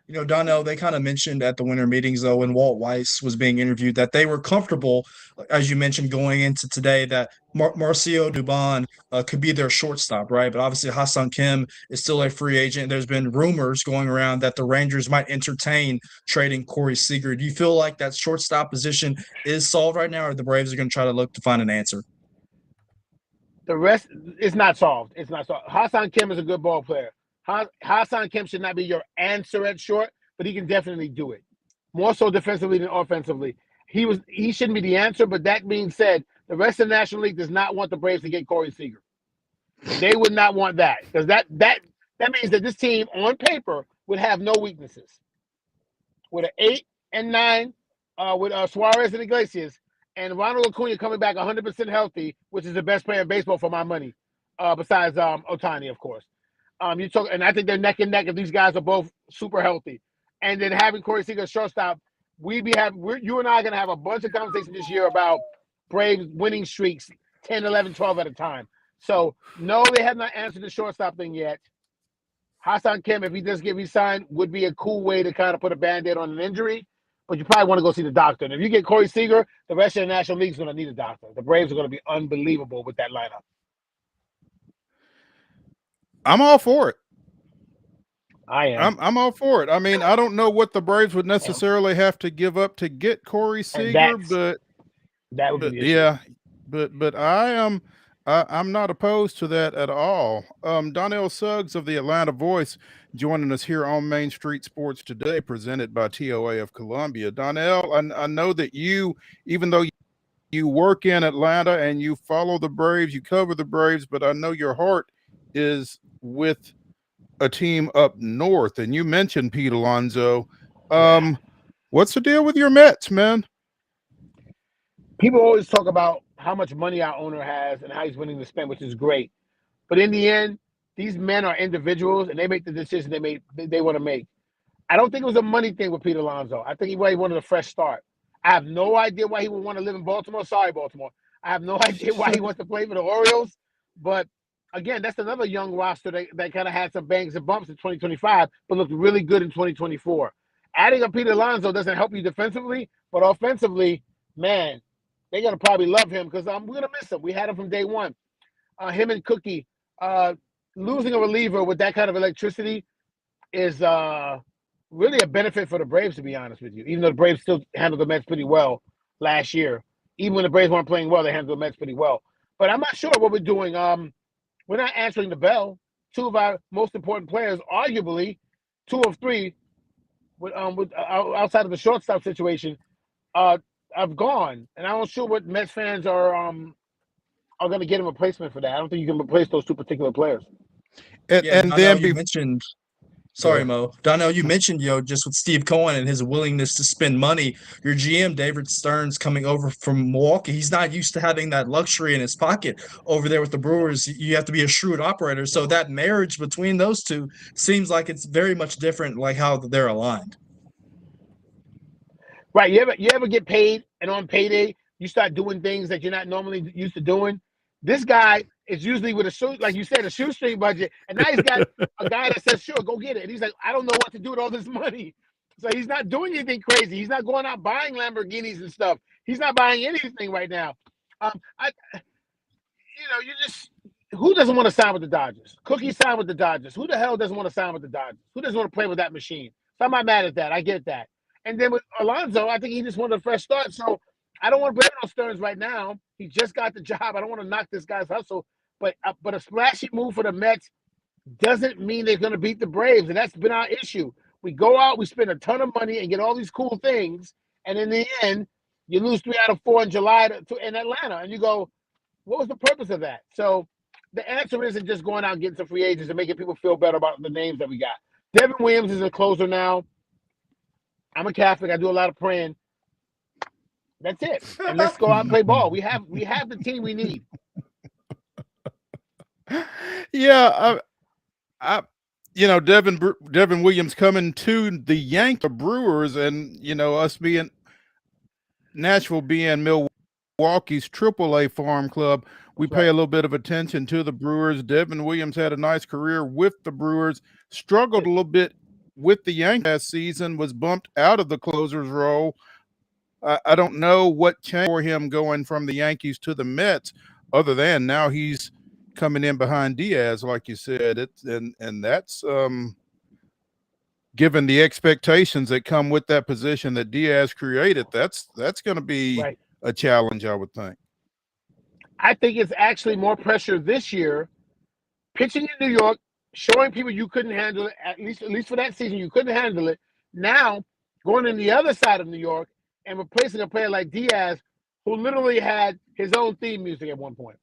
You know, Donnell, they kind of mentioned at the winter meetings, though, when Walt Weiss was being interviewed, that they were comfortable, as you mentioned, going into today, that Marcio Dubon could be their shortstop, right? But obviously, Ha-Seong Kim is still a free agent. There's been rumors going around that the Rangers might entertain trading Corey Seager. Do you feel like that shortstop position is solved right now, or the Braves are going to try to look to find an answer? The rest is not solved. It's not solved. Ha-Seong Kim is a good ball player. Ha-Seong Kim should not be your answer at short, but he can definitely do it. More so defensively than offensively. He shouldn't be the answer, but that being said, the rest of the National League does not want the Braves to get Corey Seager. They would not want that, because that means that this team on paper would have no weaknesses. With an 8 and 9 with Suarez and Iglesias, and Ronald Acuna coming back 100% healthy, which is the best player in baseball for my money, besides Ohtani, of course. And I think they're neck and neck if these guys are both super healthy. And then having Corey Seager shortstop, you and I are going to have a bunch of conversations this year about Braves winning streaks 10, 11, 12 at a time. So, no, they have not answered the shortstop thing yet. Ha-Seong Kim, if he does get re-signed, would be a cool way to kind of put a Band-Aid on an injury. But you probably want to go see the doctor. And if you get Corey Seager, the rest of the National League is going to need a doctor. The Braves are going to be unbelievable with that lineup. I'm all for it. I am. I'm all for it. I mean, I don't know what the Braves would necessarily have to give up to get Corey Seager, but that would be yeah. But I'm not opposed to that at all. Donnell Suggs of the Atlanta Voice joining us here on Main Street Sports Today, presented by TOA of Columbia. Donnell, I know that you, even though you work in Atlanta and you follow the Braves, you cover the Braves, but I know your heart is with a team up north, and you mentioned Pete Alonso. What's the deal with your Mets, man? People always talk about how much money our owner has and how he's willing to spend, which is great. But in the end, these men are individuals, and they make the decision they want to make. I don't think it was a money thing with Pete Alonso. I think he wanted a fresh start. I have no idea why he would want to live in Baltimore. Sorry, Baltimore. I have no idea why he wants to play for the Orioles. But again, that's another young roster that kind of had some bangs and bumps in 2025, but looked really good in 2024. Adding a Pete Alonso doesn't help you defensively, but offensively, man, they're going to probably love him because we're going to miss him. We had him from day one. Him and Cookie, losing a reliever with that kind of electricity is really a benefit for the Braves, to be honest with you, even though the Braves still handled the Mets pretty well last year. Even when the Braves weren't playing well, they handled the Mets pretty well. But I'm not sure what we're doing. We're not answering the bell. Two of our most important players, arguably, 2 of 3, outside of the shortstop situation, have gone. And I'm not sure what Mets fans are going to get a replacement for that. I don't think you can replace those 2 particular players. And then you mentioned. Sorry, Mo. Donnell, you mentioned, just with Steve Cohen and his willingness to spend money. Your GM, David Stearns, coming over from Milwaukee, he's not used to having that luxury in his pocket over there with the Brewers. You have to be a shrewd operator. So that marriage between those two seems like it's very much different, like how they're aligned. Right. You ever get paid, and on payday, you start doing things that you're not normally used to doing? This guy is usually with like you said, a shoestring budget, and now he's got a guy that says, sure, go get it. And he's like, I don't know what to do with all this money. So he's not doing anything crazy. He's not going out buying Lamborghinis and stuff. He's not buying anything right now. You just who doesn't want to sign with the Dodgers? Cookie signed with the Dodgers. Who the hell doesn't want to sign with the Dodgers? Who doesn't want to play with that machine? So I'm not mad at that. I get that. And then with Alonso, I think he just wanted a fresh start. So I don't want to blame it on Stearns right now. He just got the job. I don't want to knock this guy's hustle. But a splashy move for the Mets doesn't mean they're going to beat the Braves. And that's been our issue. We go out, we spend a ton of money and get all these cool things. And in the end, you lose 3 out of 4 in July in Atlanta. And you go, what was the purpose of that? So the answer isn't just going out and getting some free agents and making people feel better about the names that we got. Devin Williams is a closer now. I'm a Catholic. I do a lot of praying. That's it. And let's go out and play ball. We have the team we need. Yeah, Devin Williams coming to the Yankee Brewers, and us being Nashville being Milwaukee's AAA farm club, we pay a little bit of attention to the Brewers. Devin Williams had a nice career with the Brewers, struggled a little bit with the Yankees last season, was bumped out of the closer's role. I don't know what changed for him going from the Yankees to the Mets, other than now he's coming in behind Diaz, like you said. And that's given the expectations that come with that position that Diaz created, that's going to be a challenge, I would think. I think it's actually more pressure this year, pitching in New York, showing people you couldn't handle it, at least for that season, you couldn't handle it. Now, going in the other side of New York and replacing a player like Diaz, who literally had his own theme music at one point,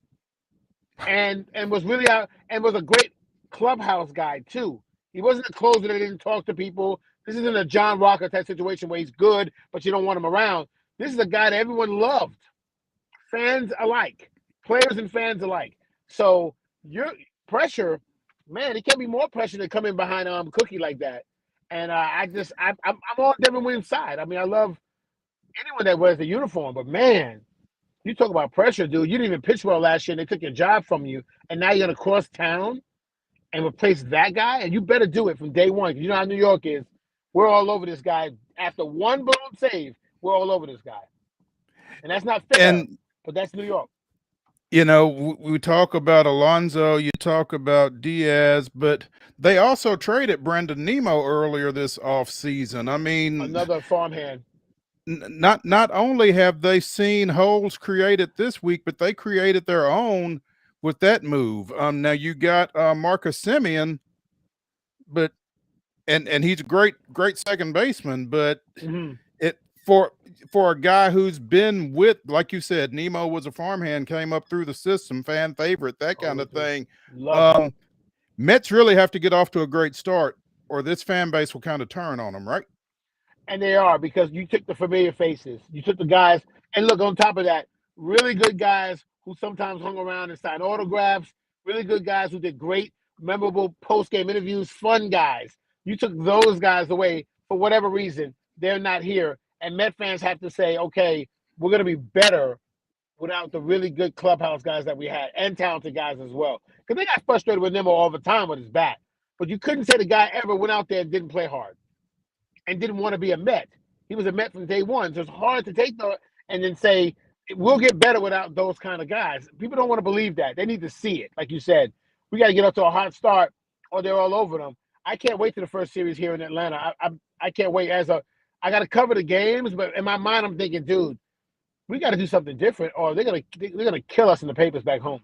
and was really out and was a great clubhouse guy too. He wasn't a closer that didn't talk to people. This isn't a John Rocker type situation where he's good, but you don't want him around. This is a guy that everyone loved, fans alike, players and fans alike. So your pressure, man, it can't be more pressure than coming behind Cookie like that. And I'm on Devin Williams' side. I mean, I love anyone that wears the uniform, but man, you talk about pressure, dude. You didn't even pitch well last year, and they took your job from you, and now you're gonna cross town and replace that guy, and you better do it from day one. You know how New York is. We're all over this guy. After one blown save, we're all over this guy. And that's not fair, but that's New York. We talk about Alonso, you talk about Diaz, but they also traded Brandon Nimmo earlier this offseason. I mean, another farmhand. Not only have they seen holes created this week, but they created their own with that move. Now you got Marcus Semien, but and he's a great second baseman, but it for a guy who's been with, like you said, Nimmo was a farmhand, came up through the system, fan favorite, that kind of thing. Mets really have to get off to a great start, or this fan base will kind of turn on them, right? And they are, because you took the familiar faces. You took the guys, and look, on top of that, really good guys who sometimes hung around and signed autographs, really good guys who did great, memorable post-game interviews, fun guys. You took those guys away for whatever reason. They're not here. And Met fans have to say, okay, we're going to be better without the really good clubhouse guys that we had, and talented guys as well. Because they got frustrated with Nimmo all the time with his bat. But you couldn't say the guy ever went out there and didn't play hard and didn't want to be a Met. He was a Met from day one. So it's hard to take and then say, we'll get better without those kind of guys. People don't want to believe that. They need to see it. Like you said, we got to get up to a hot start or they're all over them. I can't wait to the first series here in Atlanta. I can't wait. I got to cover the games, but in my mind, I'm thinking, dude, we got to do something different, or they're gonna kill us in the papers back home.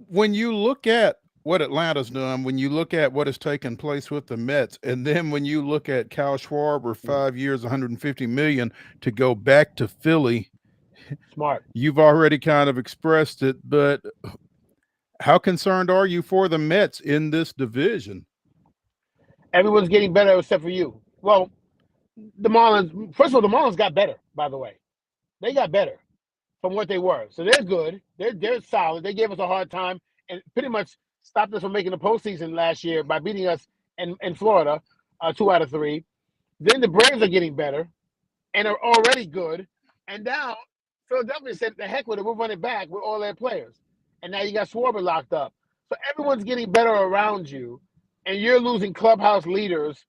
When you look at what Atlanta's done, when you look at what has taken place with the Mets, and then when you look at Kyle Schwarber, 5 years, $150 million to go back to Philly, smart. You've already kind of expressed it, but how concerned are you for the Mets in this division? Everyone's getting better except for you. Well, the Marlins, first of all, the Marlins got better, by the way. They got better from what they were. So they're good. They're solid. They gave us a hard time and pretty much stopped us from making the postseason last year by beating us in Florida, 2 out of 3. Then the Braves are getting better and are already good. And now Philadelphia said, the heck with it, we'll run it back with all their players. And now you got Schwarber locked up. So everyone's getting better around you, and you're losing clubhouse leaders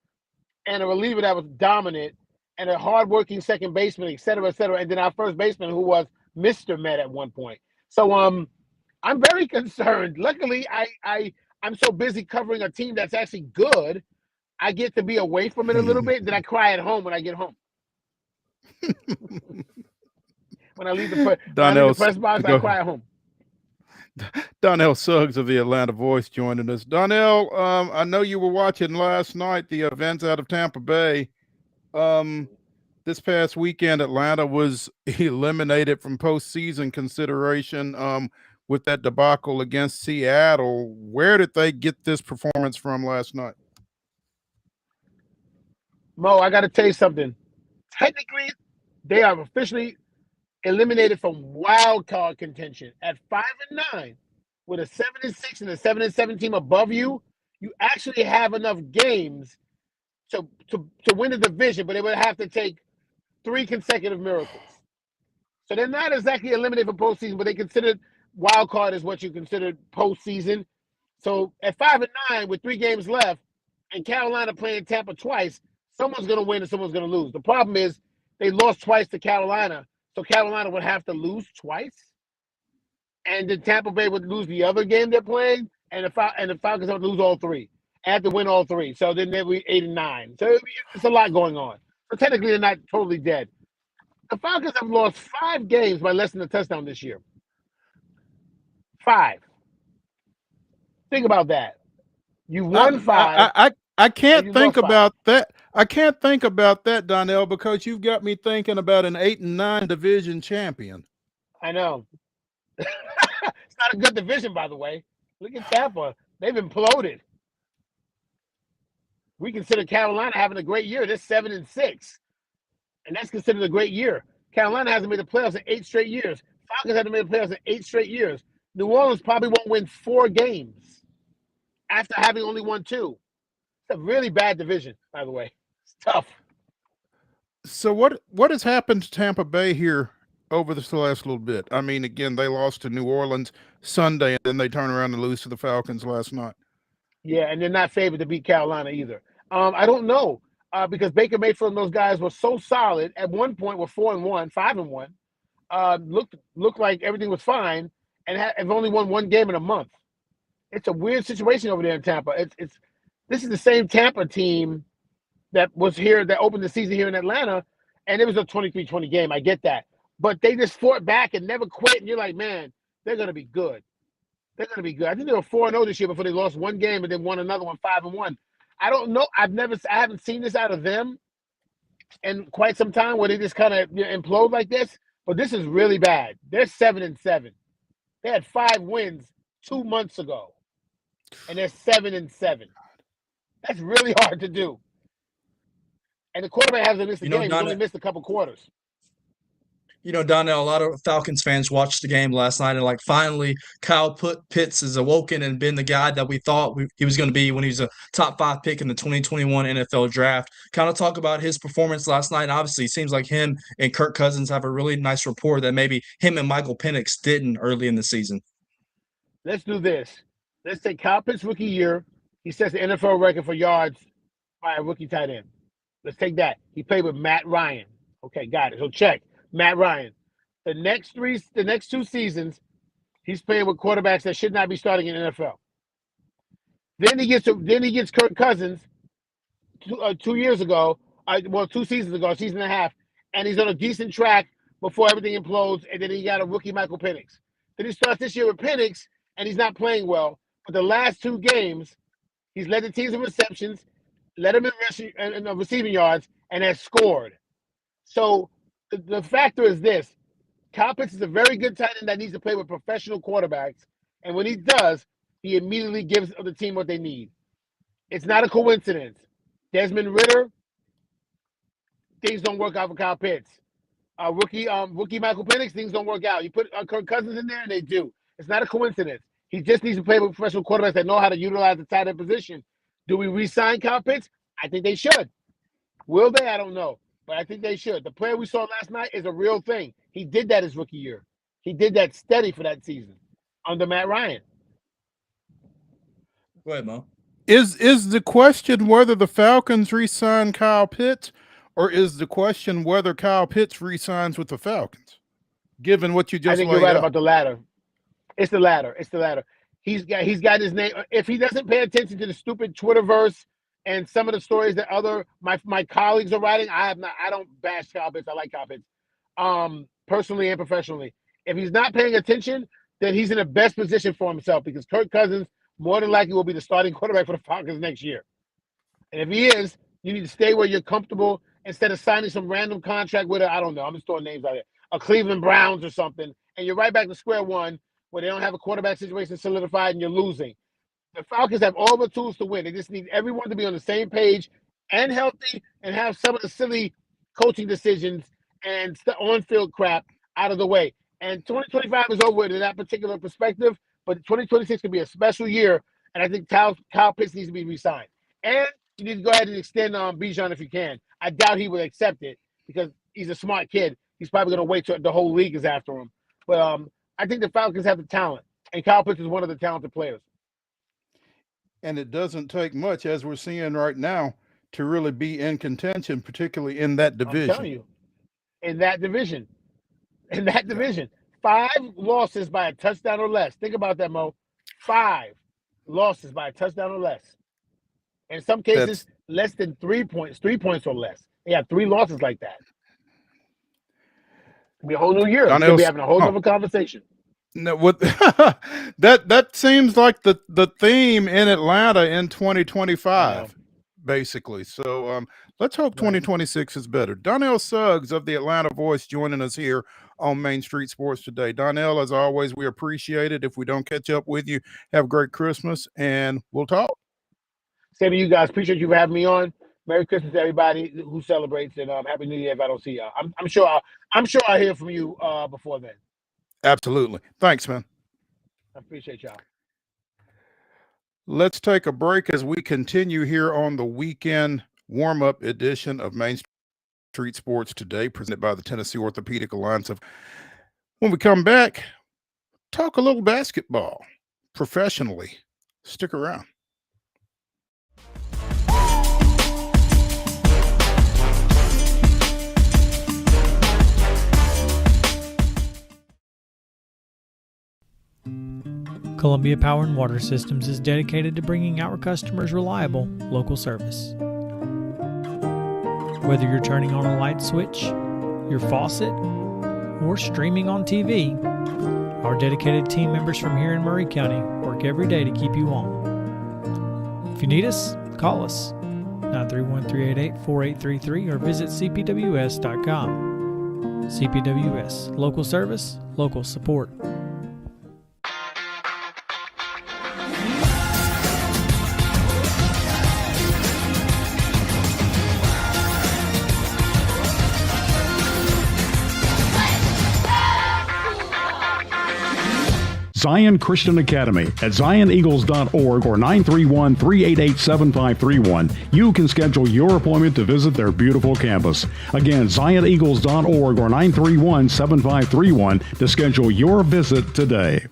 and a reliever that was dominant, and a hardworking second baseman, et cetera, and then our first baseman who was Mr. Met at one point. So I'm very concerned. Luckily, I'm so busy covering a team that's actually good, I get to be away from it a little bit. Then I cry at home when I get home. When I leave the press box, I cry at home. Donnell Suggs of the Atlanta Voice joining us. Donnell, I know you were watching last night the events out of Tampa Bay. This past weekend, Atlanta was eliminated from postseason consideration with that debacle against Seattle. Where did they get this performance from last night? Mo, I got to tell you something. Technically, they are officially eliminated from wild card contention at 5-9, with a 7-6 and a 7-7 team above you. You actually have enough games to win the division, but they would have to take 3 consecutive miracles. So they're not exactly eliminated from postseason, but they considered wild card is what you considered postseason. So at 5-9 with 3 games left, and Carolina playing Tampa twice, someone's going to win and someone's going to lose. The problem is they lost twice to Carolina, so Carolina would have to lose twice, and then Tampa Bay would lose the other game they're playing, and the Falcons would lose all 3. Have to win all 3. So then they'll be 8-9. So it's a lot going on. So technically, they're not totally dead. The Falcons have lost 5 games by less than a touchdown this year. 5. Think about that. You won 5. I can't think about that. I can't think about that, Donnell, because you've got me thinking about an 8-9 division champion. I know. It's not a good division, by the way. Look at Tampa. They've imploded. We consider Carolina having a great year. They're 7-6. And that's considered a great year. Carolina hasn't made the playoffs in 8 straight years. Falcons haven't made the playoffs in 8 straight years. New Orleans probably won't win 4 games after having only won 2. It's a really bad division, by the way. It's tough. So what has happened to Tampa Bay here over this last little bit? I mean, again, they lost to New Orleans Sunday, and then they turn around and lose to the Falcons last night. Yeah, and they're not favored to beat Carolina either. I don't know because Baker Mayfield and those guys were so solid. At one point, were 4-1, 5-1. Looked like everything was fine, and have only won 1 game in a month. It's a weird situation over there in Tampa. This is the same Tampa team that was here, that opened the season here in Atlanta, and it was a 23-20 game. I get that. But they just fought back and never quit, and you're like, man, they're going to be good. They're going to be good. I think they were 4-0 this year before they lost 1 game and then won another one 5-1. I don't know. I haven't seen this out of them in quite some time where they just kind of implode like this, but this is really bad. They're 7-7. They had 5 wins 2 months ago, and they're 7-7. That's really hard to do. And the quarterback hasn't missed a game. He's only missed a couple quarters. Donnell, a lot of Falcons fans watched the game last night, and finally Kyle Pitts has awoken and been the guy that we thought he was going to be when he was a top 5 pick in the 2021 NFL draft. Kind of talk about his performance last night. Obviously, it seems like him and Kirk Cousins have a really nice rapport that maybe him and Michael Penix didn't early in the season. Let's do this. Let's take Kyle Pitts' rookie year. He sets the NFL record for yards by a rookie tight end. Let's take that. He played with Matt Ryan. Okay, got it. So check. Matt Ryan. The next 2 seasons, he's playing with quarterbacks that should not be starting in the NFL. Then he gets Kirk Cousins 2 years ago, 2 seasons ago, a season and a half, and he's on a decent track before everything implodes, and then he got a rookie Michael Penix. Then he starts this year with Penix, and he's not playing well. But the last 2 games, he's led the teams in receptions, led them in receiving yards, and has scored. So the factor is this. Kyle Pitts is a very good tight end that needs to play with professional quarterbacks. And when he does, he immediately gives the team what they need. It's not a coincidence. Desmond Ridder, things don't work out for Kyle Pitts. Rookie Michael Penix, things don't work out. You put Kirk Cousins in there, and they do. It's not a coincidence. He just needs to play with professional quarterbacks that know how to utilize the tight end position. Do we re-sign Kyle Pitts? I think they should. Will they? I don't know. But I think they should. The player we saw last night is a real thing. He did that his rookie year. He did that steady for that season under Matt Ryan. Go ahead, Mo. Is the question whether the Falcons re-sign Kyle Pitts, or is the question whether Kyle Pitts re-signs with the Falcons? Given what you I just think you're laid right out. about the latter. It's the latter. It's the latter. He's got his name. If he doesn't pay attention to the stupid Twitterverse and some of the stories that other my colleagues are writing, I don't bash Kyle Pitts. I like Kyle Pitts, personally and professionally. If he's not paying attention, then he's in the best position for himself because Kirk Cousins more than likely will be the starting quarterback for the Falcons next year. And if he is, you need to stay where you're comfortable instead of signing some random contract with I don't know. I'm just throwing names out there, a Cleveland Browns or something, and you're right back to square one where they don't have a quarterback situation solidified and you're losing. The Falcons have all the tools to win. They just need everyone to be on the same page and healthy and have some of the silly coaching decisions and on-field crap out of the way. And 2025 is over with in that particular perspective, but 2026 could be a special year, and I think Kyle Pitts needs to be re-signed. And you need to go ahead and extend Bijan if you can. I doubt he would accept it because he's a smart kid. He's probably going to wait till the whole league is after him. But I think the Falcons have the talent, and Kyle Pitts is one of the talented players. And it doesn't take much, as we're seeing right now, to really be in contention, particularly in that division. I'm telling you, in that division. 5 losses by a touchdown or less. Think about that, Mo. 5 losses by a touchdown or less. In some cases, less than 3 points, 3 points or less. They have 3 losses like that. It'll be a whole new year. We'll be having a whole other conversation. No, what that seems like the theme in Atlanta in 2025, basically. So let's hope 2026 is better. Donnell Suggs of the Atlanta Voice joining us here on Main Street Sports today. Donnell, as always, we appreciate it. If we don't catch up with you, have a great Christmas, and we'll talk. Same to you guys. Appreciate you for having me on. Merry Christmas to everybody who celebrates, and Happy New Year if I don't see y'all. I'm sure I'll hear from you before then. Absolutely. Thanks, man. I appreciate y'all. Let's take a break as we continue here on the weekend warm-up edition of Main Street Sports today, presented by the Tennessee Orthopedic Alliance. When we come back, talk a little basketball professionally. Stick around. Columbia Power and Water Systems is dedicated to bringing our customers reliable, local service. Whether you're turning on a light switch, your faucet, or streaming on TV, our dedicated team members from here in Murray County work every day to keep you on. If you need us, call us 931-388-4833 or visit cpws.com. CPWS, local service, local support. Zion Christian Academy at zioneagles.org or 931-388-7531. You can schedule your appointment to visit their beautiful campus. Again, zioneagles.org or 931-7531 to schedule your visit today.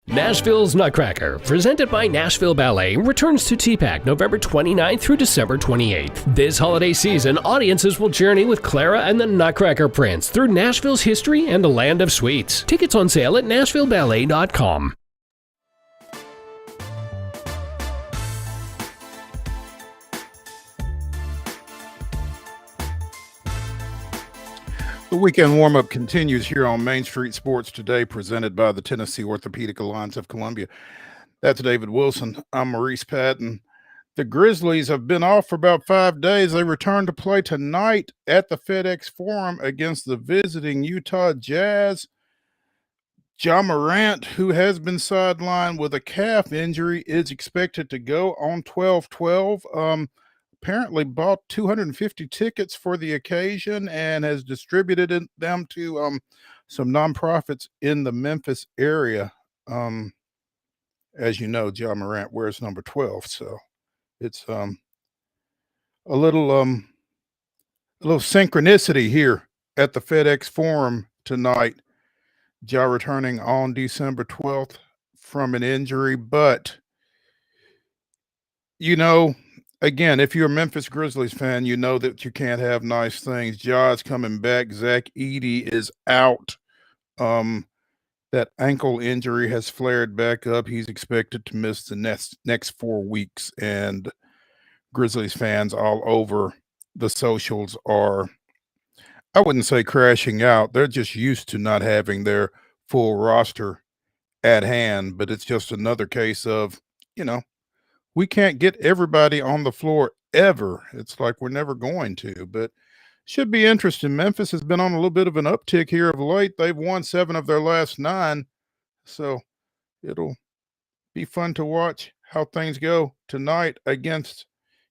Nashville's Nutcracker, presented by Nashville Ballet, returns to TPAC November 29th through December 28th. This holiday season, audiences will journey with Clara and the Nutcracker Prince through Nashville's history and the land of sweets. Tickets on sale at NashvilleBallet.com. The weekend warm-up continues here on Main Street Sports today, presented by the Tennessee Orthopedic Alliance of Columbia. That's David Wilson. I'm Maurice Patton. The Grizzlies have been off for about 5 days. They return to play tonight at the FedEx Forum against the visiting Utah Jazz. Ja Morant, who has been sidelined with a calf injury, is expected to go on 12/12. Apparently bought 250 tickets for the occasion and has distributed them to some nonprofits in the Memphis area. Um, as you know, Ja Morant wears number 12, so it's a little synchronicity here at the FedEx Forum tonight. Ja returning on December 12th from an injury, but you know, again, if you're a Memphis Grizzlies fan, you know that you can't have nice things. Ja is coming back. Zach Edey is out. Um, that ankle injury has flared back up. He's expected to miss the next 4 weeks, and Grizzlies fans all over the socials are, I wouldn't say crashing out. They're just used to not having their full roster at hand, but it's just another case of, you know, we can't get everybody on the floor ever. It's like we're never going to, but should be interesting. Memphis has been on a little bit of an uptick here of late. They've won 7 of their last 9, so it'll be fun to watch how things go tonight against,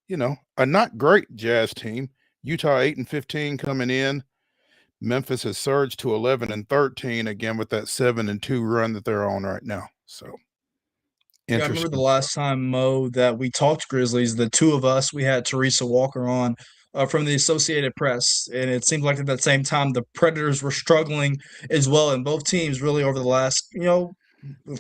a not great Jazz team. Utah 8-15 coming in. Memphis has surged to 11-13 again with that 7-2 run that they're on right now. So Yeah, I remember the interesting. last time, Mo, that we talked Grizzlies, the two of us, we had Teresa Walker on from the Associated Press. And it seemed like at that same time, the Predators were struggling as well. And both teams really over the last,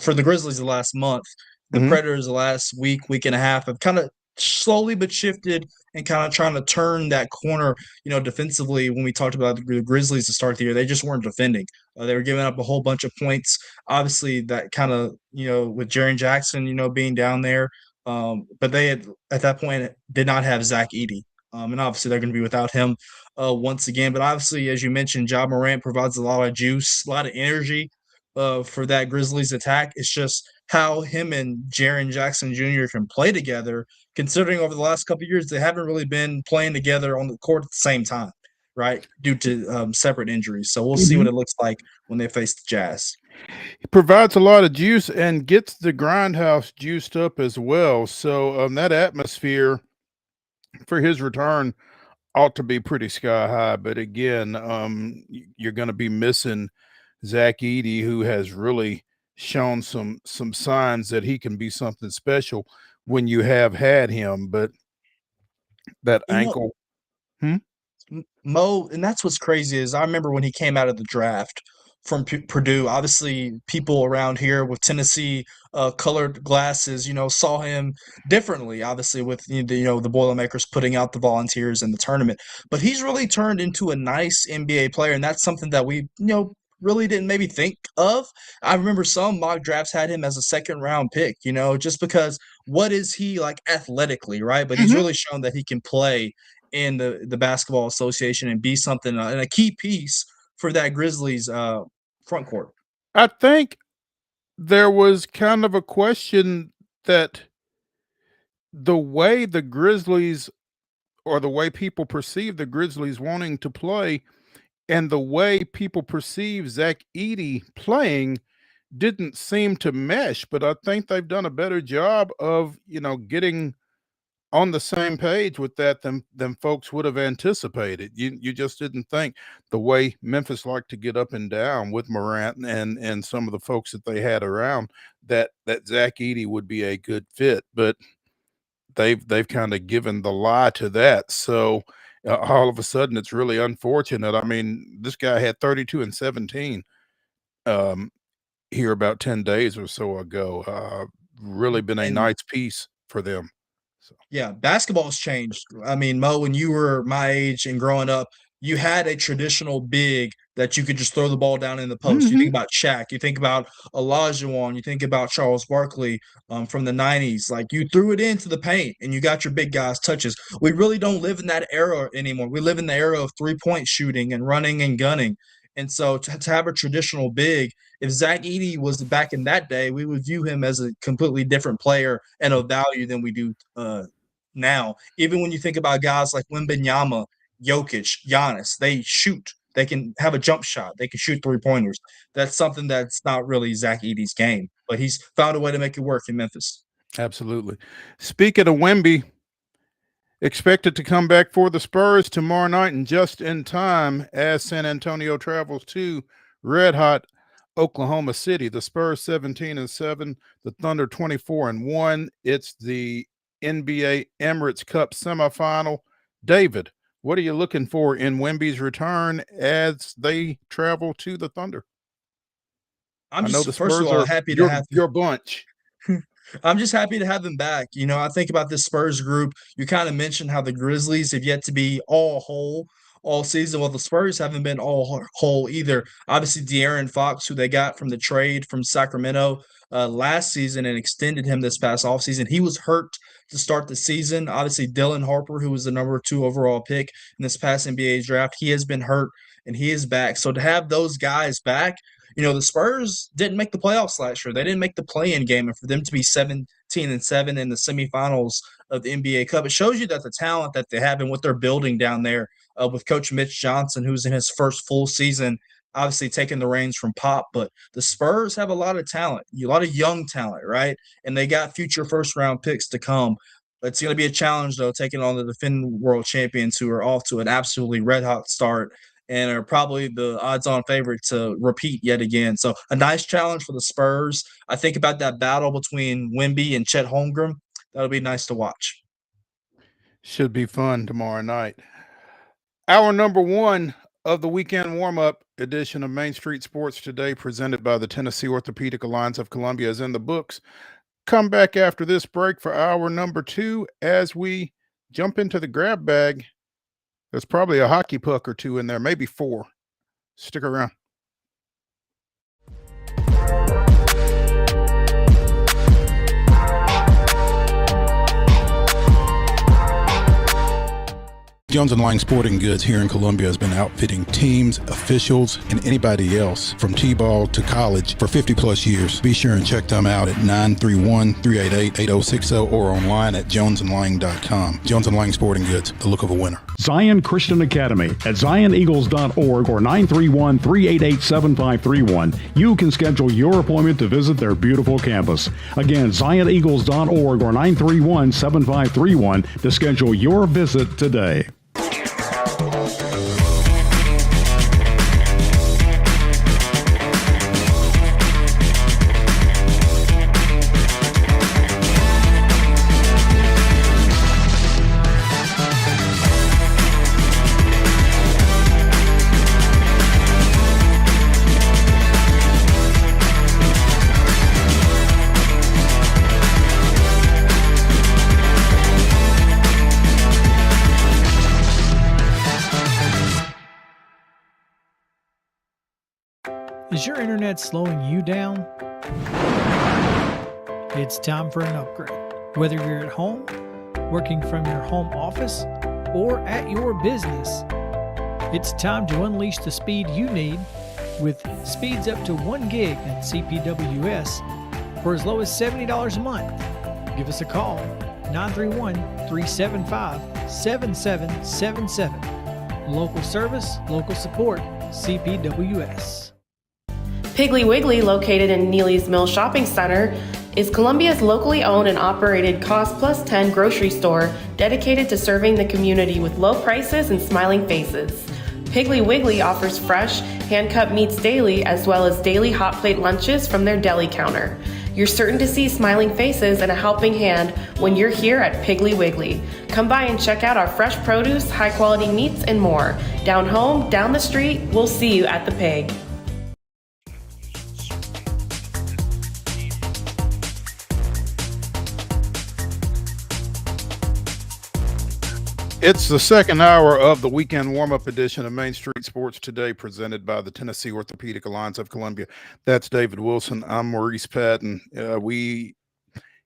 for the Grizzlies, the last month, the Mhm. Predators, the last week and a half have kind of slowly but shifted and kind of trying to turn that corner, defensively. When we talked about the Grizzlies to start the year, they just weren't defending. They were giving up a whole bunch of points. Obviously, that kind of, with Jaren Jackson, being down there. But they had, at that point, did not have Zach Edey. And obviously, they're going to be without him once again. But obviously, as you mentioned, Ja Morant provides a lot of juice, a lot of energy for that Grizzlies attack. It's just how him and Jaren Jackson Jr. can play together, considering over the last couple of years, they haven't really been playing together on the court at the same time, right? Due to separate injuries. So we'll see what Mhm. it looks like when they face the Jazz. He provides a lot of juice and gets the grindhouse juiced up as well. So that atmosphere for his return ought to be pretty sky high. But again, you're going to be missing Zach Edey, who has really shown some signs that he can be something special when you have had him. But that You know, ankle, hmm? Mo, and that's what's crazy is I remember when he came out of the draft from Purdue. Obviously, people around here with Tennessee colored glasses, saw him differently. Obviously, with the Boilermakers putting out the Volunteers in the tournament, but he's really turned into a nice NBA player, and that's something that we really didn't maybe think of. I remember some mock drafts had him as a second round pick, just because what is he like athletically, right? But he's Mhm. really shown that he can play in the basketball association and be something and a key piece for that Grizzlies front court. I think there was kind of a question that the way the Grizzlies or the way people perceive the Grizzlies wanting to play and the way people perceive Zach Edey playing didn't seem to mesh. But I think they've done a better job of, getting on the same page with that than folks would have anticipated. You just didn't think the way Memphis liked to get up and down with Morant and some of the folks that they had around that Zach Edey would be a good fit, but they've kind of given the lie to that. So all of a sudden, it's really unfortunate. I mean, this guy had 32 and 17 um, here about 10 days or so ago. Really been a And nice piece for them. So. yeah, basketball's changed. I mean, Mo, when you were my age and growing up, you had a traditional big that you could just throw the ball down in the post. You think Mhm. about Shaq, you think about Olajuwon, you think about Charles Barkley from the 90s. Like you threw it into the paint and you got your big guys touches. We really don't live in that era anymore. We live in the era of 3-point shooting and running and gunning. And so to have a traditional big, if Zach Edey was back in that day, we would view him as a completely different player and of value than we do now. Even when you think about guys like Wembanyama, Jokic, Giannis, they shoot. They can have a jump shot. They can shoot 3-pointers. That's something that's not really Zach Edey's game, but he's found a way to make it work in Memphis. Absolutely. Speaking of Wemby, expected to come back for the Spurs tomorrow night and just in time as San Antonio travels to red-hot Oklahoma City. The Spurs 17-7, the Thunder 24-1. It's the NBA Emirates Cup semifinal. David, what are you looking for in Wemby's return as they travel to the Thunder? I'm I know just the first Spurs of all are happy to have your bunch. I'm just happy to have him back. You know, I think about this Spurs group. You kind of mentioned how the Grizzlies have yet to be all whole all season. Well, the Spurs haven't been all whole either. Obviously, De'Aaron Fox, who they got from the trade from Sacramento last season and extended him this past offseason, he was hurt to start the season. Obviously, Dylan Harper, who was the number 2 overall pick in this past NBA draft, he has been hurt and he is back. So to have those guys back, you know, the Spurs didn't make the playoffs last year. They didn't make the play-in game, and for them to be 17-7 in the semifinals of the NBA Cup, it shows you that the talent that they have and what they're building down there with Coach Mitch Johnson, who's in his first full season, obviously taking the reins from Pop. But the Spurs have a lot of talent, a lot of young talent, right? And they got future first-round picks to come. It's going to be a challenge, though, taking on the defending world champions who are off to an absolutely red-hot start and are probably the odds-on favorite to repeat yet again. So a nice challenge for the Spurs. I think about that battle between Wemby and Chet Holmgren. That'll be nice to watch. Should be fun tomorrow night. Hour number 1 of the weekend warm-up edition of Main Street Sports Today, presented by the Tennessee Orthopedic Alliance of Columbia, is in the books. Come back after this break for hour number 2 as we jump into the grab bag. There's probably a hockey puck or 2 in there, maybe 4. Stick around. Jones & Lang Sporting Goods here in Columbia has been outfitting teams, officials, and anybody else from T-ball to college for 50 plus years. Be sure and check them out at 931-388-8060 or online at jonesandlang.com. Jones & Lang Sporting Goods, the look of a winner. Zion Christian Academy at zioneagles.org or 931-388-7531. You can schedule your appointment to visit their beautiful campus. Again, zioneagles.org or 931-7531 to schedule your visit today. Is your internet slowing you down? It's time for an upgrade. Whether you're at home, working from your home office, or at your business, it's time to unleash the speed you need with speeds up to 1 gig at CPWS for as low as $70 a month. Give us a call, 931-375-7777. Local service, local support, CPWS. Piggly Wiggly, located in Neely's Mill Shopping Center, is Columbia's locally owned and operated Cost Plus 10 grocery store dedicated to serving the community with low prices and smiling faces. Piggly Wiggly offers fresh, hand-cut meats daily as well as daily hot plate lunches from their deli counter. You're certain to see smiling faces and a helping hand when you're here at Piggly Wiggly. Come by and check out our fresh produce, high-quality meats, and more. Down home, down the street, we'll see you at the Pig. It's the second hour of the weekend warm-up edition of Main Street Sports Today, presented by the Tennessee Orthopedic Alliance of Columbia. That's David Wilson. I'm Maurice Patton. We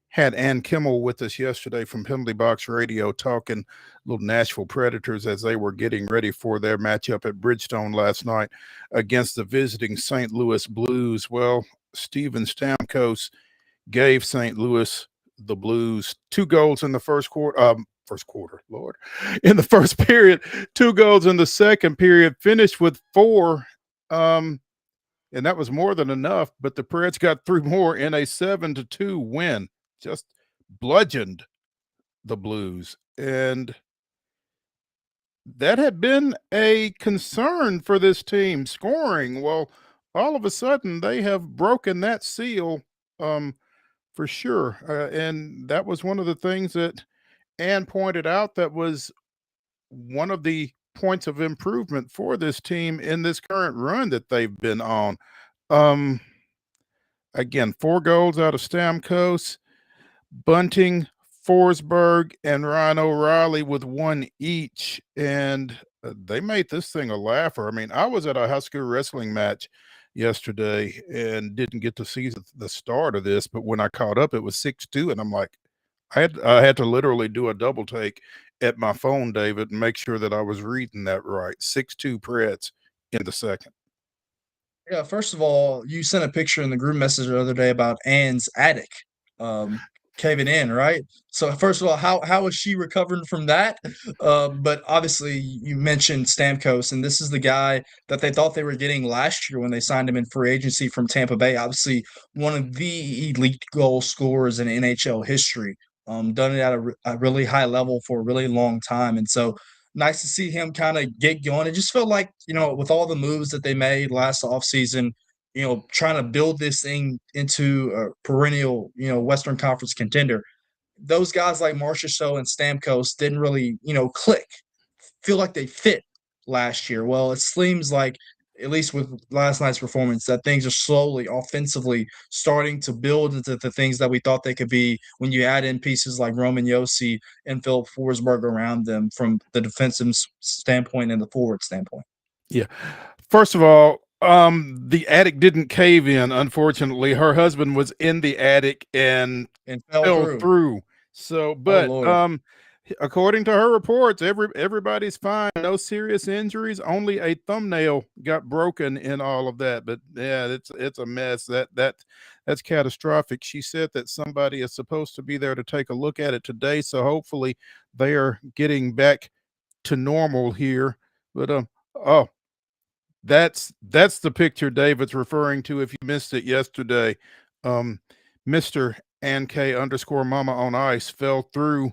had Ann Kimmel with us yesterday from Penalty Box Radio talking little Nashville Predators as they were getting ready for their matchup at Bridgestone last night against the visiting St. Louis Blues. Well, Steven Stamkos gave St. Louis the Blues 2 goals in the first quarter. first quarter, Lord, in the first period, 2 goals in the second period, finished with 4. And that was more than enough, but the Preds got 3 more in a 7-2 win, just bludgeoned the Blues. And that had been a concern for this team, scoring. Well, all of a sudden they have broken that seal, for sure. And that was one of the things that Ann pointed out, that was one of the points of improvement for this team in this current run that they've been on. Um, Again, 4 goals out of Stamkos, Bunting, Forsberg, and Ryan O'Reilly with 1 each, and they made this thing a laugher. I mean, I was at a high school wrestling match yesterday and didn't get to see the start of this, but when I caught up, it was 6-2, and I'm like, I had to literally do a double take at my phone, David, and make sure that I was reading that right. 6-2 Preds in the second. Yeah, first of all, you sent a picture in the group message the other day about Ann's attic caving in, right? So first of all, how is she recovering from that? But obviously, you mentioned Stamkos, and this is the guy that they thought they were getting last year when they signed him in free agency from Tampa Bay. Obviously, one of the elite goal scorers in NHL history. Done it at a really high level for a really long time, and so nice to see him kind of get going. It just felt like, with all the moves that they made last offseason, trying to build this thing into a perennial, Western Conference contender. Those guys like Marchessault and Stamkos didn't really, click, feel like they fit last year. Well, it seems like, at least with last night's performance, that things are slowly, offensively starting to build into the things that we thought they could be when you add in pieces like Roman Josi and Philip Forsberg around them from the defensive standpoint and the forward standpoint. Yeah. First of all, the attic didn't cave in, unfortunately. Her husband was in the attic and fell through. So, but according to her reports, everybody's fine. No serious injuries. Only a thumbnail got broken in all of that. But yeah, it's a mess. That's catastrophic. She said that somebody is supposed to be there to take a look at it today. So hopefully they are getting back to normal here. But that's the picture David's referring to. If you missed it yesterday, Mr. _Mama on Ice fell through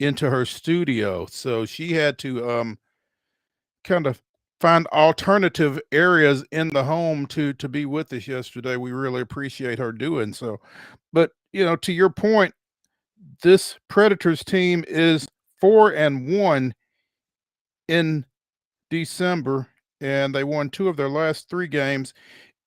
into her studio, so she had to kind of find alternative areas in the home to be with us yesterday. We really appreciate her doing so. But to your point, this Predators team is 4-1 in December, and they won 2 of their last 3 games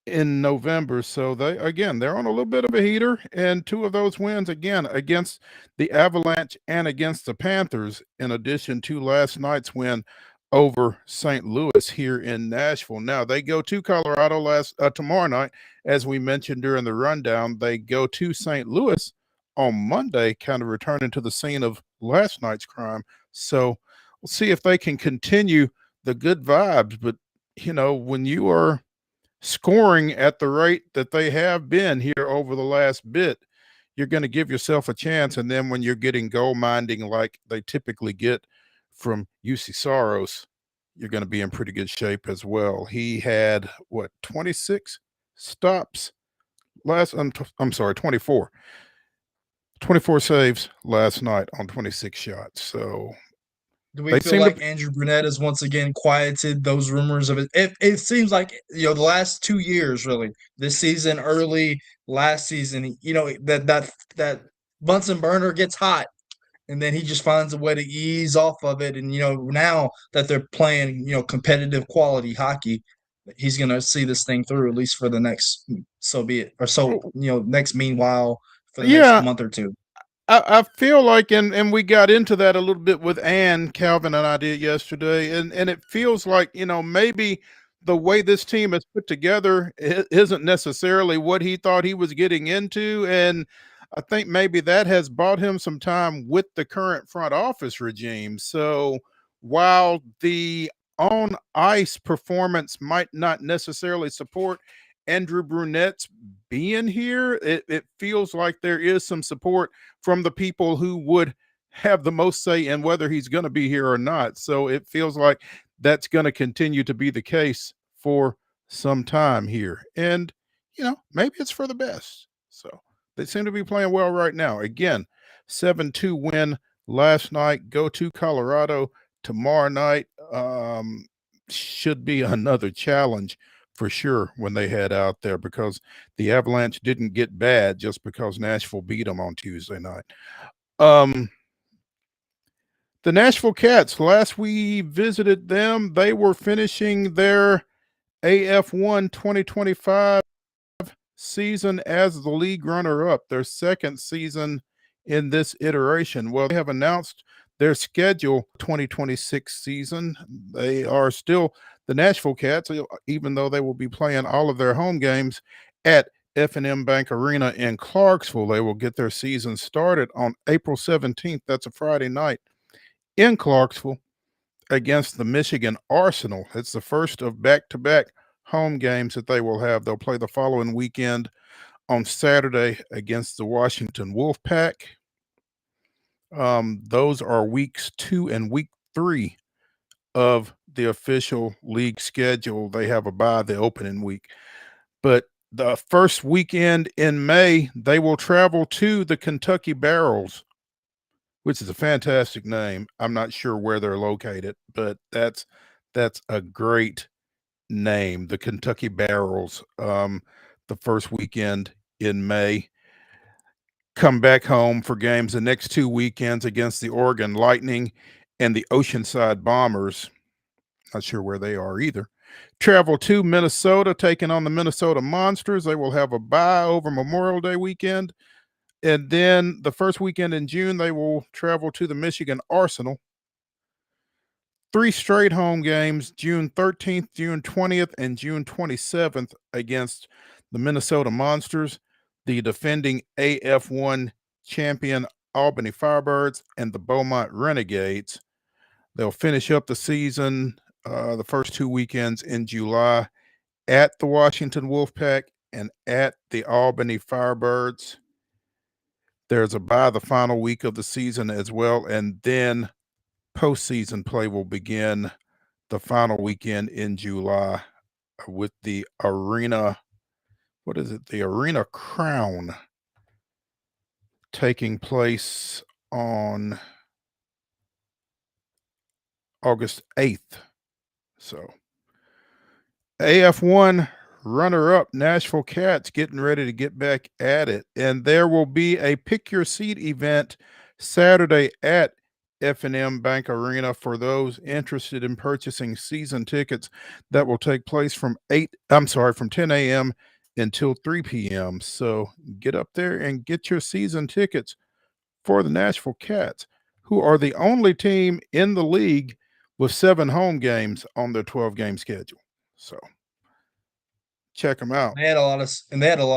in November. So they're on a little bit of a heater, and 2 of those wins again against the Avalanche and against the Panthers, in addition to last night's win over St. Louis here in Nashville. Now they go to Colorado tomorrow night, as we mentioned during the rundown. They go to St. Louis on Monday, kind of returning to the scene of last night's crime. So we'll see if they can continue the good vibes. But when you are scoring at the rate that they have been here over the last bit, you're going to give yourself a chance. And then when you're getting goal minding like they typically get from UC Soros, you're going to be in pretty good shape as well. He had 26 stops I'm sorry, 24 saves last night on 26 shots. So do we feel like Andrew Brunette has once again quieted those rumors of it? It seems like, the last 2 years, really, this season, early last season, that Bunsen burner gets hot, and then he just finds a way to ease off of it. And, now that they're playing, competitive quality hockey, he's going to see this thing through, at least for the next, next meanwhile for the next month or two. I feel like, and we got into that a little bit with Ann, Calvin, and I did yesterday, and it feels like, maybe the way this team is put together isn't necessarily what he thought he was getting into, and I think maybe that has bought him some time with the current front office regime. So while the on-ice performance might not necessarily support Andrew Brunette's being here, it feels like there is some support from the people who would have the most say in whether he's going to be here or not. So it feels like that's going to continue to be the case for some time here. And, maybe it's for the best. So they seem to be playing well right now. Again, 7-2 win last night. Go to Colorado tomorrow night. Should be another challenge for sure when they head out there, because the Avalanche didn't get bad just because Nashville beat them on Tuesday night. The Nashville Cats, last we visited them, they were finishing their AF1 2025 season as the league runner-up, their second season in this iteration. Well, they have announced their schedule 2026 season. They are still the Nashville Cats, even though they will be playing all of their home games at F&M Bank Arena in Clarksville. They will get their season started on April 17th. That's a Friday night in Clarksville against the Michigan Arsenal. It's the first of back-to-back home games that they will have. They'll play the following weekend on Saturday against the Washington Wolfpack. Those are weeks 2 and week 3 of the official league schedule. They have a bye the opening week. But the first weekend in May, they will travel to the Kentucky Barrels, which is a fantastic name. I'm not sure where they're located, but that's a great name, the Kentucky Barrels. The first weekend in May. Come back home for games the next 2 weekends against the Oregon Lightning and the Oceanside Bombers. Not sure where they are either. Travel to Minnesota, taking on the Minnesota Monsters. They will have a bye over Memorial Day weekend. And then the first weekend in June, they will travel to the Michigan Arsenal. 3 straight home games, June 13th, June 20th, and June 27th against the Minnesota Monsters, the defending AF1 champion Albany Firebirds, and the Beaumont Renegades. They'll finish up the season the first 2 weekends in July at the Washington Wolfpack and at the Albany Firebirds. There's a bye the final week of the season as well, and then postseason play will begin the final weekend in July with the Arena, the Arena Crown taking place on August 8th. So AF1 runner-up Nashville Cats getting ready to get back at it. And there will be a pick your seat event Saturday at F&M Bank Arena for those interested in purchasing season tickets. That will take place from 10 a.m. until 3 p.m. So get up there and get your season tickets for the Nashville Cats, who are the only team in the league with 7 home games on their 12-game schedule. So check them out. They had a lot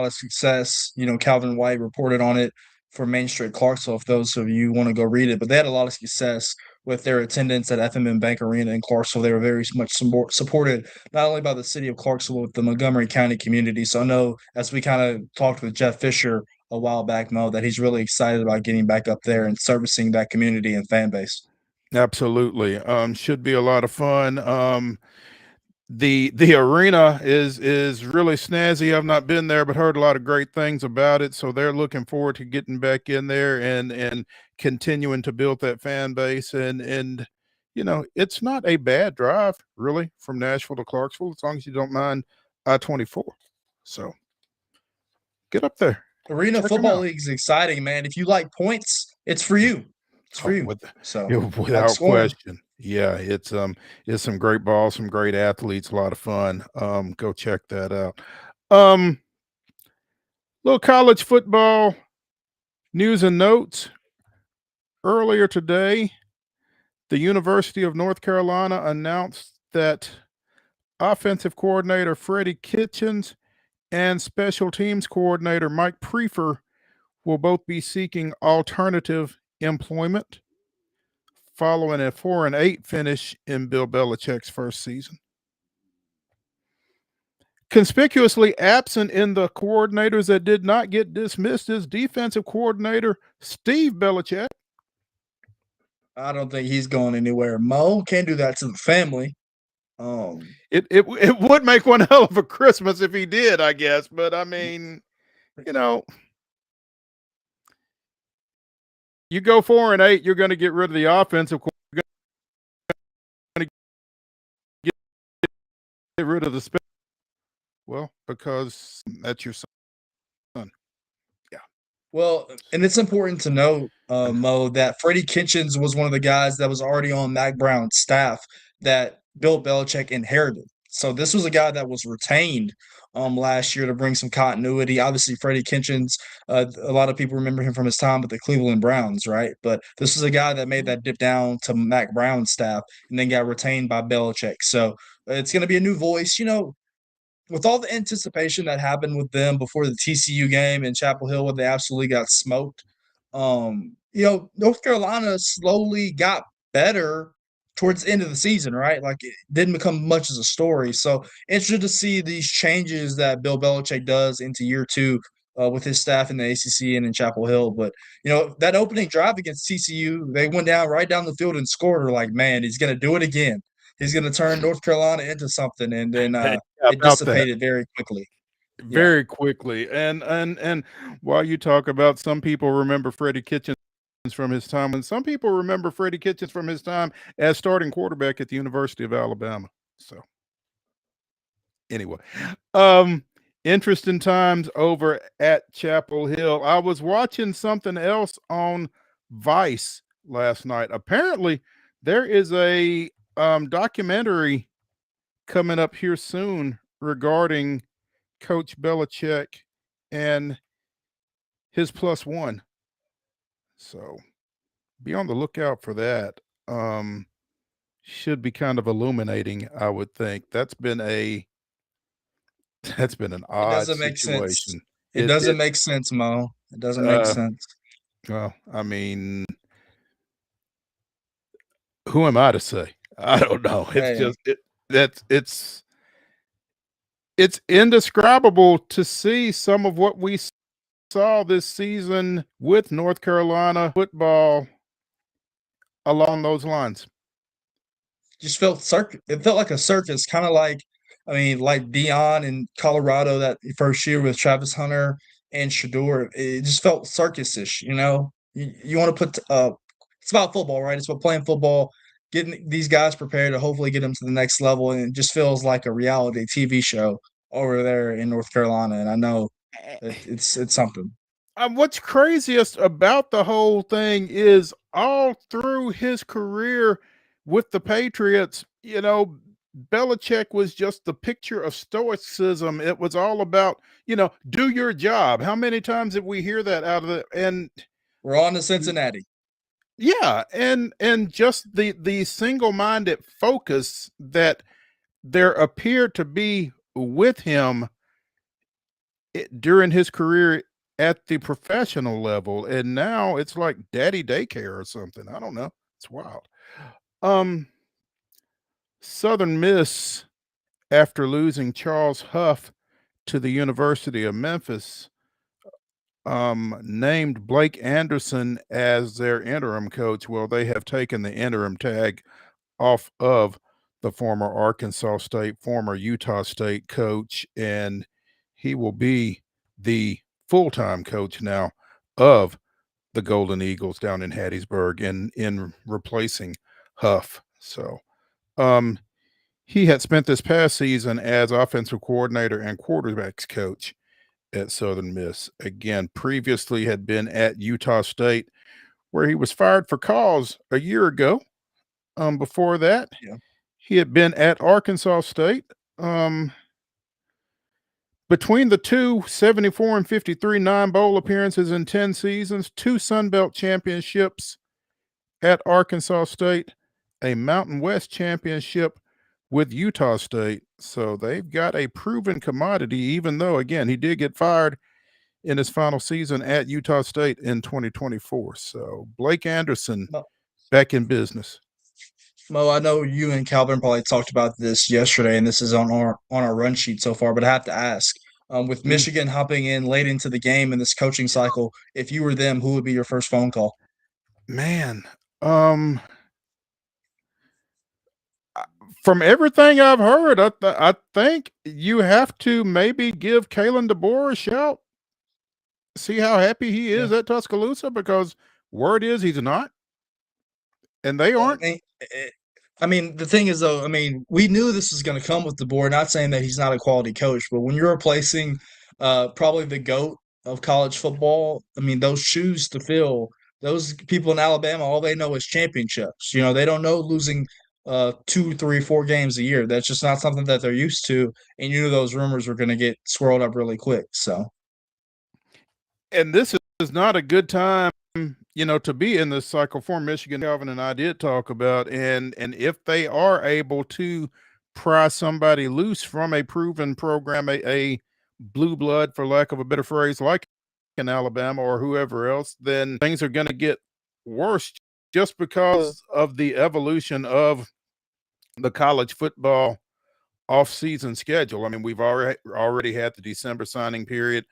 of success. Calvin White reported on it for Main Street Clarksville, if those of you want to go read it. But they had a lot of success with their attendance at FMM Bank Arena in Clarksville. They were very much supported not only by the city of Clarksville, but the Montgomery County community. So I know, as we kind of talked with Jeff Fisher a while back, Mo, that he's really excited about getting back up there and servicing that community and fan base. Absolutely. Should be a lot of fun. The arena is really snazzy. I've not been there, but heard a lot of great things about it. So they're looking forward to getting back in there and continuing to build that fan base. And it's not a bad drive really from Nashville to Clarksville, as long as you don't mind I-24. So get up there. Arena Football League is exciting, man. If you like points, it's for you. It's for you. Without question. Yeah, it's some great balls, some great athletes, a lot of fun. Go check that out. Little college football news and notes. Earlier today, the University of North Carolina announced that offensive coordinator Freddie Kitchens and special teams coordinator Mike Prefer will both be seeking alternative employment following a 4-8 finish in Bill Belichick's first season. Conspicuously absent in the coordinators that did not get dismissed is defensive coordinator Steve Belichick. I don't think he's going anywhere. Mo can't do that to the family. It would make one hell of a Christmas if he did, I guess. But I mean, you know, you go 4-8, you're going to get rid of the offensive. You're going to get rid of the well, because that's your son. Yeah. Well, and it's important to note, Mo, that Freddie Kitchens was one of the guys that was already on Mac Brown's staff that Bill Belichick inherited. So this was a guy that was retained last year to bring some continuity. Obviously, Freddie Kitchens, a lot of people remember him from his time with the Cleveland Browns, right? But this is a guy that made that dip down to Mac Brown's staff and then got retained by Belichick. So it's going to be a new voice. With all the anticipation that happened with them before the TCU game in Chapel Hill where they absolutely got smoked, North Carolina slowly got better towards the end of the season, right? Like it didn't become much as a story. So interested to see these changes that Bill Belichick does into year two with his staff in the ACC and in Chapel Hill. But that opening drive against TCU, they went right down the field and scored. We're like, man, he's going to do it again. He's going to turn North Carolina into something, and then it dissipated very quickly. Very quickly. And while you talk about some people remember Freddie Kitchens from his time, and some people remember Freddie Kitchens from his time as starting quarterback at the University of Alabama. So anyway, interesting times over at Chapel Hill. I was watching something else on Vice last night. Apparently, there is a documentary coming up here soon regarding Coach Belichick and his +1. So be on the lookout for that. Should be kind of illuminating, I would think. That's been an odd situation. It doesn't make sense, Mo. It doesn't make sense. Well, I mean, who am I to say? I don't know. It's indescribable to see some of what we saw this season with North Carolina football along those lines. Just felt it felt like a circus, kind of like Dion in Colorado that first year with Travis Hunter and Shador. It just felt circus-ish, you want to put it's about football, right? It's about playing football, getting these guys prepared to hopefully get them to the next level, and it just feels like a reality TV show over there in North Carolina. And I know it's something. What's craziest about the whole thing is all through his career with the Patriots, Belichick was just the picture of stoicism. It was all about, do your job. How many times did we hear that out of it? And we're on to Cincinnati. Yeah, and just the single-minded focus that there appeared to be with him during his career at the professional level, and now it's like daddy daycare or something. I don't know. It's wild. Southern Miss, after losing Charles Huff to the University of Memphis, named Blake Anderson as their interim coach. Well, they have taken the interim tag off of the former Arkansas State, former Utah State coach, and he will be the full-time coach now of the Golden Eagles down in Hattiesburg in replacing Huff. So he had spent this past season as offensive coordinator and quarterbacks coach at Southern Miss. Again, previously had been at Utah State, where he was fired for cause a year ago. Before that, he had been at Arkansas State. Between the two, 74 and 53, 9 bowl appearances in 10 seasons, 2 Sun Belt championships at Arkansas State, a Mountain West championship with Utah State. So they've got a proven commodity, even though, again, he did get fired in his final season at Utah State in 2024. So Blake Anderson back in business. Mo, I know you and Calvin probably talked about this yesterday, and this is on our run sheet so far, but I have to ask, with Michigan hopping in late into the game in this coaching cycle, if you were them, who would be your first phone call? Man, Um, from everything I've heard, I think you have to maybe give Kalen DeBoer a shout. See how happy he is at Tuscaloosa, because word is he's not, and they Well, aren't. I mean, the thing is, though, I mean, we knew this was going to come with the board. Not saying that he's not a quality coach, but when you're replacing probably the GOAT of college football, I mean, those shoes to fill, those people in Alabama, all they know is championships. You know, they don't know losing 2, 3, 4 games a year. That's just not something that they're used to. And you knew those rumors were going to get swirled up really quick. So, And this is not a good time, to be in this cycle for Michigan. Calvin and I did talk about, and if they are able to pry somebody loose from a proven program, a blue blood, for lack of a better phrase, like in Alabama or whoever else, then things are going to get worse, just because of the evolution of the college football off-season schedule. I mean, we've already had the December signing period.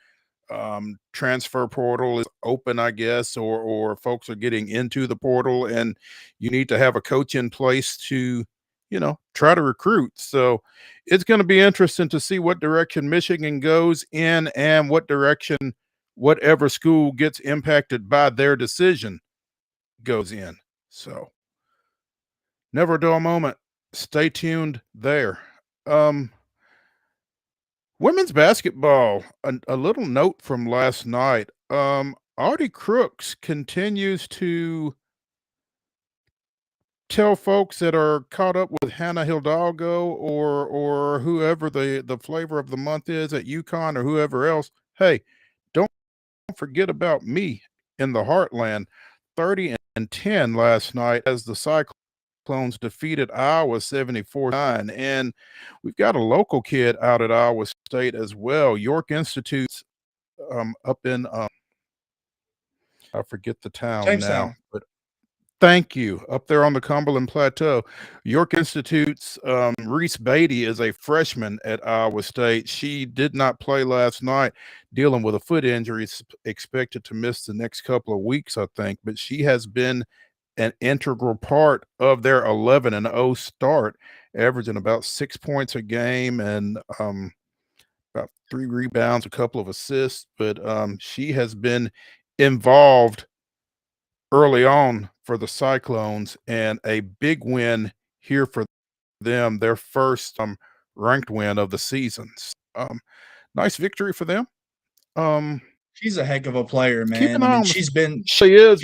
Transfer portal is open, I guess, or folks are getting into the portal, and you need to have a coach in place to, try to recruit. So it's going to be interesting to see what direction Michigan goes in, and what direction whatever school gets impacted by their decision goes in. So never a dull moment. Stay tuned there. Women's basketball, a little note from last night. Audie Crooks continues to tell folks that are caught up with Hannah Hidalgo or whoever the flavor of the month is at UConn or whoever else, hey, don't forget about me in the heartland. 30-10 last night as the Cyclones defeated Iowa 74-9, and we've got a local kid out at Iowa State as well. York Institute's up in I forget the town Jamestown. now, but thank you, up there on the Cumberland Plateau. York Institute's Reese Beatty is a freshman at Iowa State. She did not play last night, dealing with a foot injury, expected to miss the next couple of weeks, I think, but she has been an integral part of their 11-0 start, averaging about 6 points a game and about 3 rebounds, a couple of assists. But she has been involved early on for the Cyclones, and a big win here for them, their first ranked win of the season. Nice victory for them. She's a heck of a player, Keep man. an I eye mean, on she's been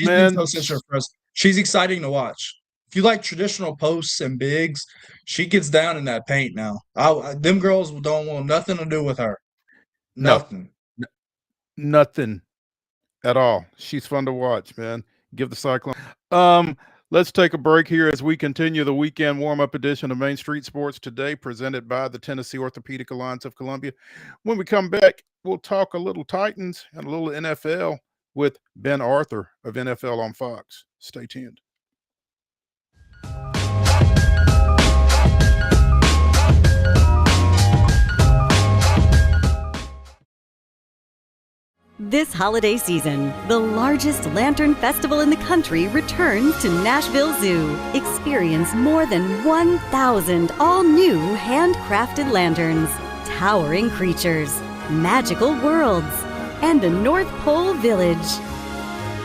man. so central for us. She's exciting to watch. If you like traditional posts and bigs, she gets down in that paint now. Them girls don't want nothing to do with her. Nothing. Nothing at all. She's fun to watch, man. Give the Cyclone. Let's take a break here as we continue the weekend warm-up edition of Main Street Sports Today, presented by the Tennessee Orthopedic Alliance of Columbia. When we come back, we'll talk a little Titans and a little NFL with Ben Arthur of NFL on Fox. Stay tuned. This holiday season, the largest lantern festival in the country returns to Nashville Zoo. Experience more than 1,000 all-new handcrafted lanterns, towering creatures, magical worlds, and the North Pole Village.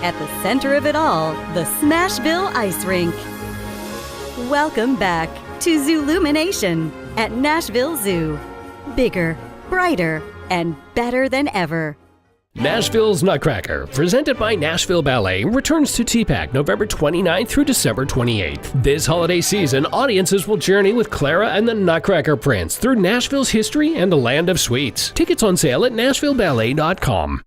At the center of it all, the Smashville Ice Rink. Welcome back to Zoolumination at Nashville Zoo. Bigger, brighter, and better than ever. Nashville's Nutcracker, presented by Nashville Ballet, returns to TPAC November 29th through December 28th. This holiday season, audiences will journey with Clara and the Nutcracker Prince through Nashville's history and the land of sweets. Tickets on sale at NashvilleBallet.com.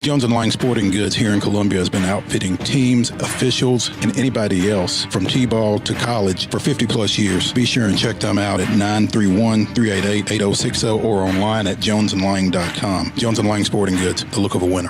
Jones & Lang Sporting Goods here in Columbia has been outfitting teams, officials, and anybody else from T-ball to college for 50 plus years. Be sure and check them out at 931-388-8060 or online at jonesandlang.com. Jones & Lang Sporting Goods, the look of a winner.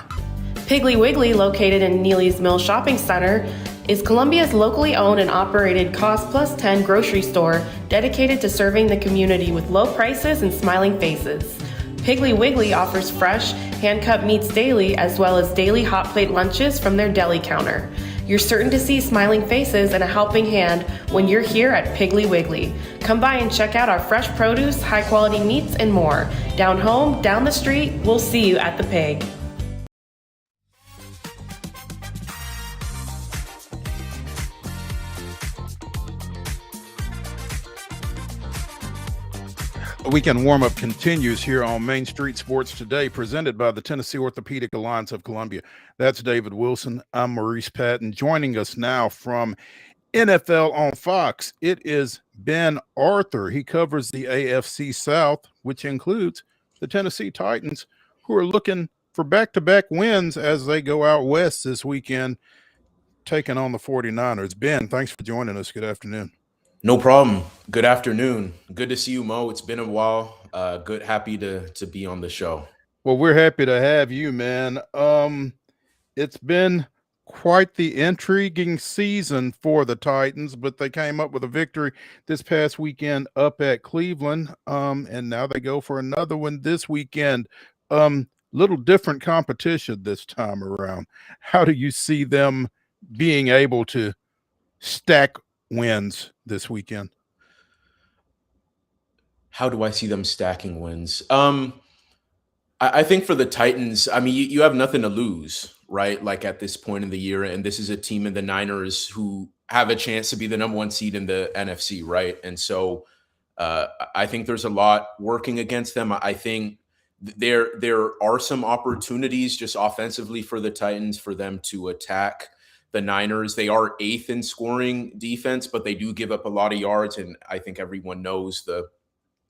Piggly Wiggly, located in Neely's Mill Shopping Center, is Columbia's locally owned and operated Cost Plus 10 grocery store dedicated to serving the community with low prices and smiling faces. Piggly Wiggly offers fresh, hand-cut meats daily as well as daily hot plate lunches from their deli counter. You're certain to see smiling faces and a helping hand when you're here at Piggly Wiggly. Come by and check out our fresh produce, high-quality meats, and more. Down home, down the street, we'll see you at the Pig. Weekend warm-up continues here on Main Street Sports Today, presented by the Tennessee Orthopedic Alliance of Columbia. That's David Wilson. I'm Maurice Patton. Joining us now from NFL on Fox, it is Ben Arthur. He covers the AFC South, which includes the Tennessee Titans, who are looking for back-to-back wins as they go out west this weekend, taking on the 49ers. Ben, thanks for joining us. Good afternoon. No problem. Good afternoon. Good to see you, Mo. It's been a while. Happy to be on the show. Well, we're happy to have you, man. It's been quite the intriguing season for the Titans, but they came up with a victory this past weekend up at Cleveland, and now they go for another one this weekend. Little different competition this time around. How do you see them being able to stack wins this weekend? How do I see them stacking wins? I think for the Titans, I mean, you have nothing to lose, right? Like at this point in the year, and this is a team in the Niners who have a chance to be the number one seed in the NFC, right? And so I think there's a lot working against them. I think there are some opportunities just offensively for the Titans for them to attack the Niners. They are 8th in scoring defense, but they do give up a lot of yards. And I think everyone knows the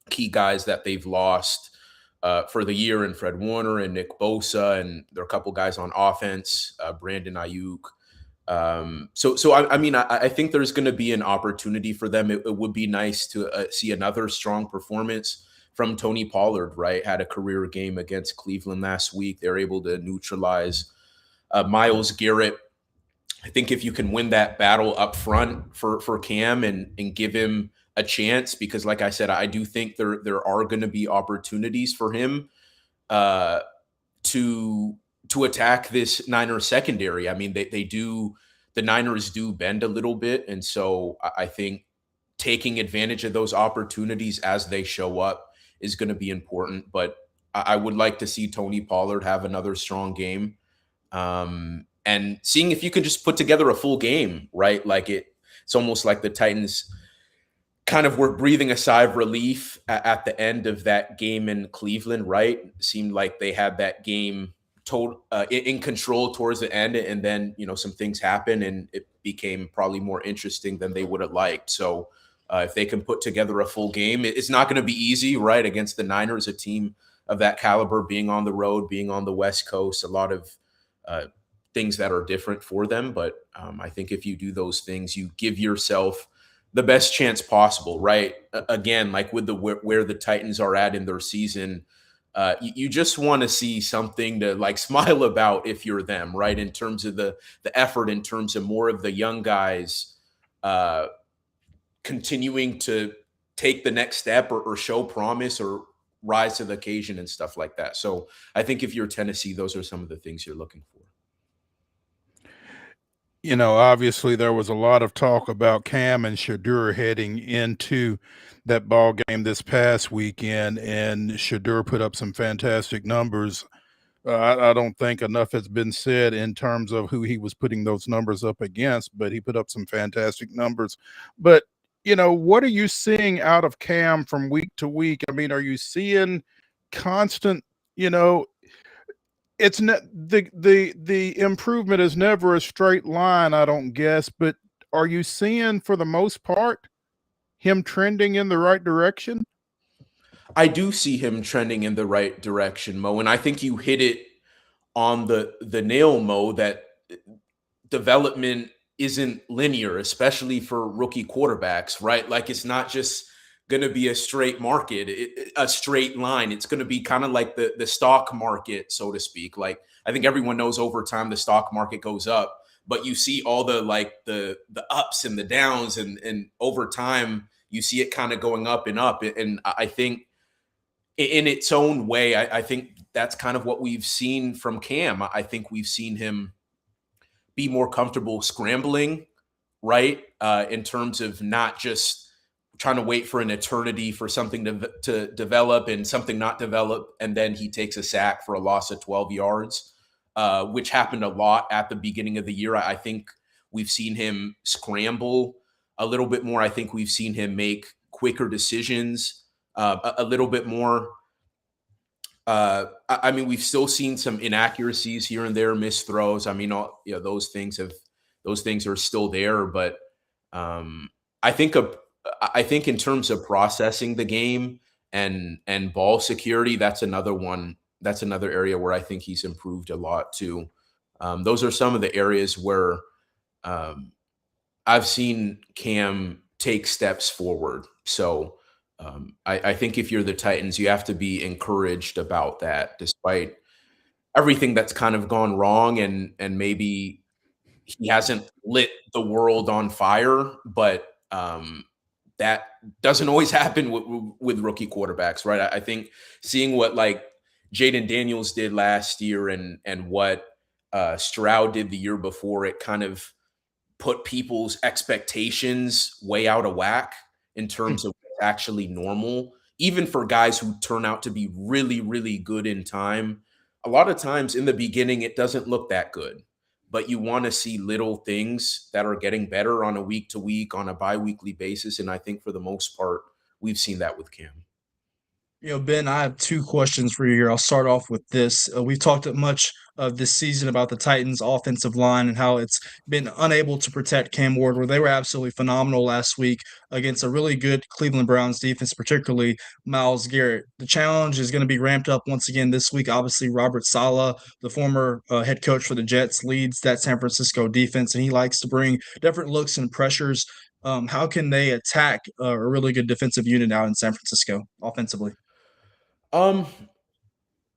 key guys that they've lost for the year, and Fred Warner and Nick Bosa, and there are a couple guys on offense, Brandon Ayuk. I think there's going to be an opportunity for them. It would be nice to see another strong performance from Tony Pollard, right? Had a career game against Cleveland last week. They're able to neutralize Myles Garrett. I think if you can win that battle up front for Cam and give him a chance, because like I said, I do think there are going to be opportunities for him to attack this Niners secondary. I mean, the Niners do bend a little bit. And so I think taking advantage of those opportunities as they show up is going to be important. But I would like to see Tony Pollard have another strong game. And seeing if you can just put together a full game, right? Like it's almost like the Titans kind of were breathing a sigh of relief at the end of that game in Cleveland, right? It seemed like they had that game in control towards the end, and then, some things happened and it became probably more interesting than they would have liked. So if they can put together a full game, it's not going to be easy, right? Against the Niners, a team of that caliber, being on the road, being on the West Coast, a lot of things that are different for them. But I think if you do those things, you give yourself the best chance possible, right? Again, like with where the Titans are at in their season, you just want to see something to like smile about if you're them, right? In terms of the effort, in terms of more of the young guys continuing to take the next step or show promise or rise to the occasion and stuff like that. So I think if you're Tennessee, those are some of the things you're looking for. Obviously there was a lot of talk about Cam and Shadur heading into that ball game this past weekend, and Shadur put up some fantastic numbers. I don't think enough has been said in terms of who he was putting those numbers up against, but he put up some fantastic numbers. But, what are you seeing out of Cam from week to week? I mean, are you seeing constant, it's not the improvement is never a straight line, I don't guess, but are you seeing for the most part him trending in the right direction? I do see him trending in the right direction, Mo, and I think you hit it on the nail, Mo, that development isn't linear, especially for rookie quarterbacks, right? Like it's not just going to be a straight market, a straight line. It's going to be kind of like the stock market, so to speak. Like I think everyone knows over time the stock market goes up, but you see all the the ups and the downs, and over time you see it kind of going up and up. And I think in its own way, I think that's kind of what we've seen from Cam. I think we've seen him be more comfortable scrambling, right? In terms of not just trying to wait for an eternity for something to develop and something not develop, and then he takes a sack for a loss of 12 yards, which happened a lot at the beginning of the year. I think we've seen him scramble a little bit more. I think we've seen him make quicker decisions a little bit more. I mean, we've still seen some inaccuracies here and there, missed throws. I mean, those things are still there. But I think in terms of processing the game and ball security, that's another one. That's another area where I think he's improved a lot too. Those are some of the areas where I've seen Cam take steps forward. So I think if you're the Titans, you have to be encouraged about that, despite everything that's kind of gone wrong, and maybe he hasn't lit the world on fire, but that doesn't always happen with rookie quarterbacks, right? I think seeing what like Jaden Daniels did last year and what Stroud did the year before, it kind of put people's expectations way out of whack in terms of actually normal, even for guys who turn out to be really, really good in time. A lot of times in the beginning, it doesn't look that good, but you want to see little things that are getting better on a week to week, on a bi-weekly basis. And I think for the most part, we've seen that with Cam. Ben, I have two questions for you here. I'll start off with this. We've talked much of this season about the Titans' offensive line and how it's been unable to protect Cam Ward, where they were absolutely phenomenal last week against a really good Cleveland Browns defense, particularly Myles Garrett. The challenge is going to be ramped up once again this week. Obviously, Robert Saleh, the former head coach for the Jets, leads that San Francisco defense, and he likes to bring different looks and pressures. How can they attack a really good defensive unit out in San Francisco offensively?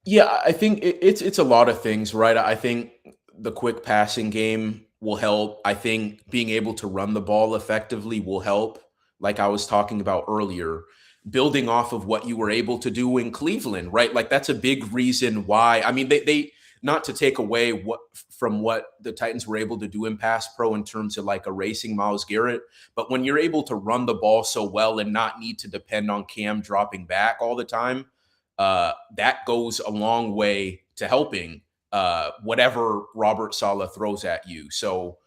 Yeah, I think it's a lot of things, right? I think the quick passing game will help. I think being able to run the ball effectively will help. Like I was talking about earlier, building off of what you were able to do in Cleveland, right? Like that's a big reason why. I mean, they not to take away from what the Titans were able to do in pass pro in terms of like erasing Myles Garrett, but when you're able to run the ball so well and not need to depend on Cam dropping back all the time, that goes a long way to helping whatever Robert Saleh throws at you. So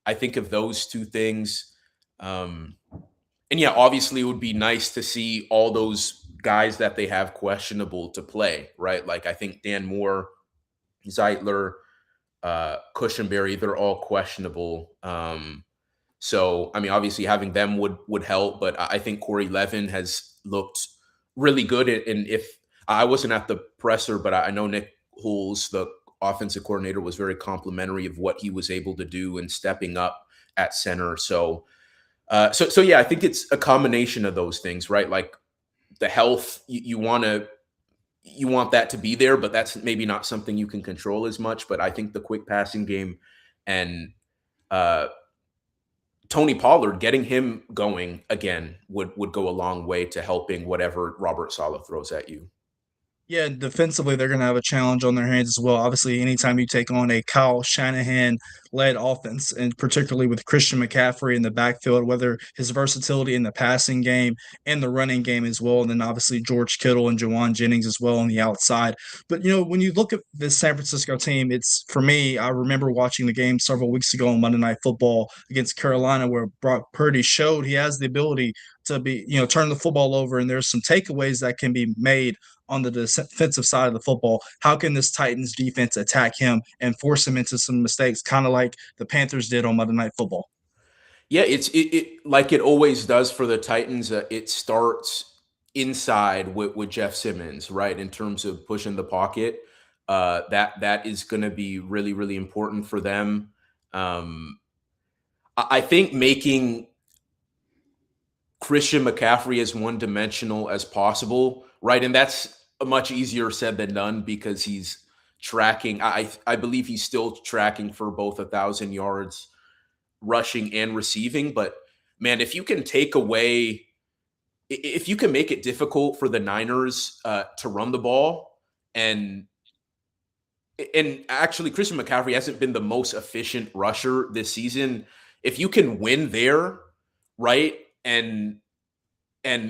I think of those two things. And yeah, obviously it would be nice to see all those guys that they have questionable to play, right? Like I think Dan Moore, Zeitler, Cushenberry, they're all questionable. So, I mean, obviously having them would help, but I think Corey Levin has looked really good. And if I wasn't at the presser, but I know Nick Holes, the offensive coordinator, was very complimentary of what he was able to do and stepping up at center. So yeah, I think it's a combination of those things, right? Like the health, you want that to be there, but that's maybe not something you can control as much. But I think the quick passing game and Tony Pollard, getting him going again would go a long way to helping whatever Robert Saleh throws at you. Yeah, defensively, they're going to have a challenge on their hands as well. Obviously, anytime you take on a Kyle Shanahan-led offense, and particularly with Christian McCaffrey in the backfield, whether his versatility in the passing game and the running game as well, and then obviously George Kittle and Jawan Jennings as well on the outside. But, when you look at this San Francisco team, it's, for me, I remember watching the game several weeks ago on Monday Night Football against Carolina where Brock Purdy showed he has the ability to be, turn the football over, and there's some takeaways that can be made on the defensive side of the football. How can this Titans defense attack him and force him into some mistakes, kind of like the Panthers did on Monday Night Football? Yeah, it like it always does for the Titans. It starts inside with Jeff Simmons, right, in terms of pushing the pocket. That is going to be really, really important for them. I think making Christian McCaffrey as one-dimensional as possible, right? And that's much easier said than done because he's tracking. I believe he's still tracking for both 1,000 yards rushing and receiving. But man, if you can take away, if you can make it difficult for the Niners to run the ball, and actually Christian McCaffrey hasn't been the most efficient rusher this season. If you can win there, right? And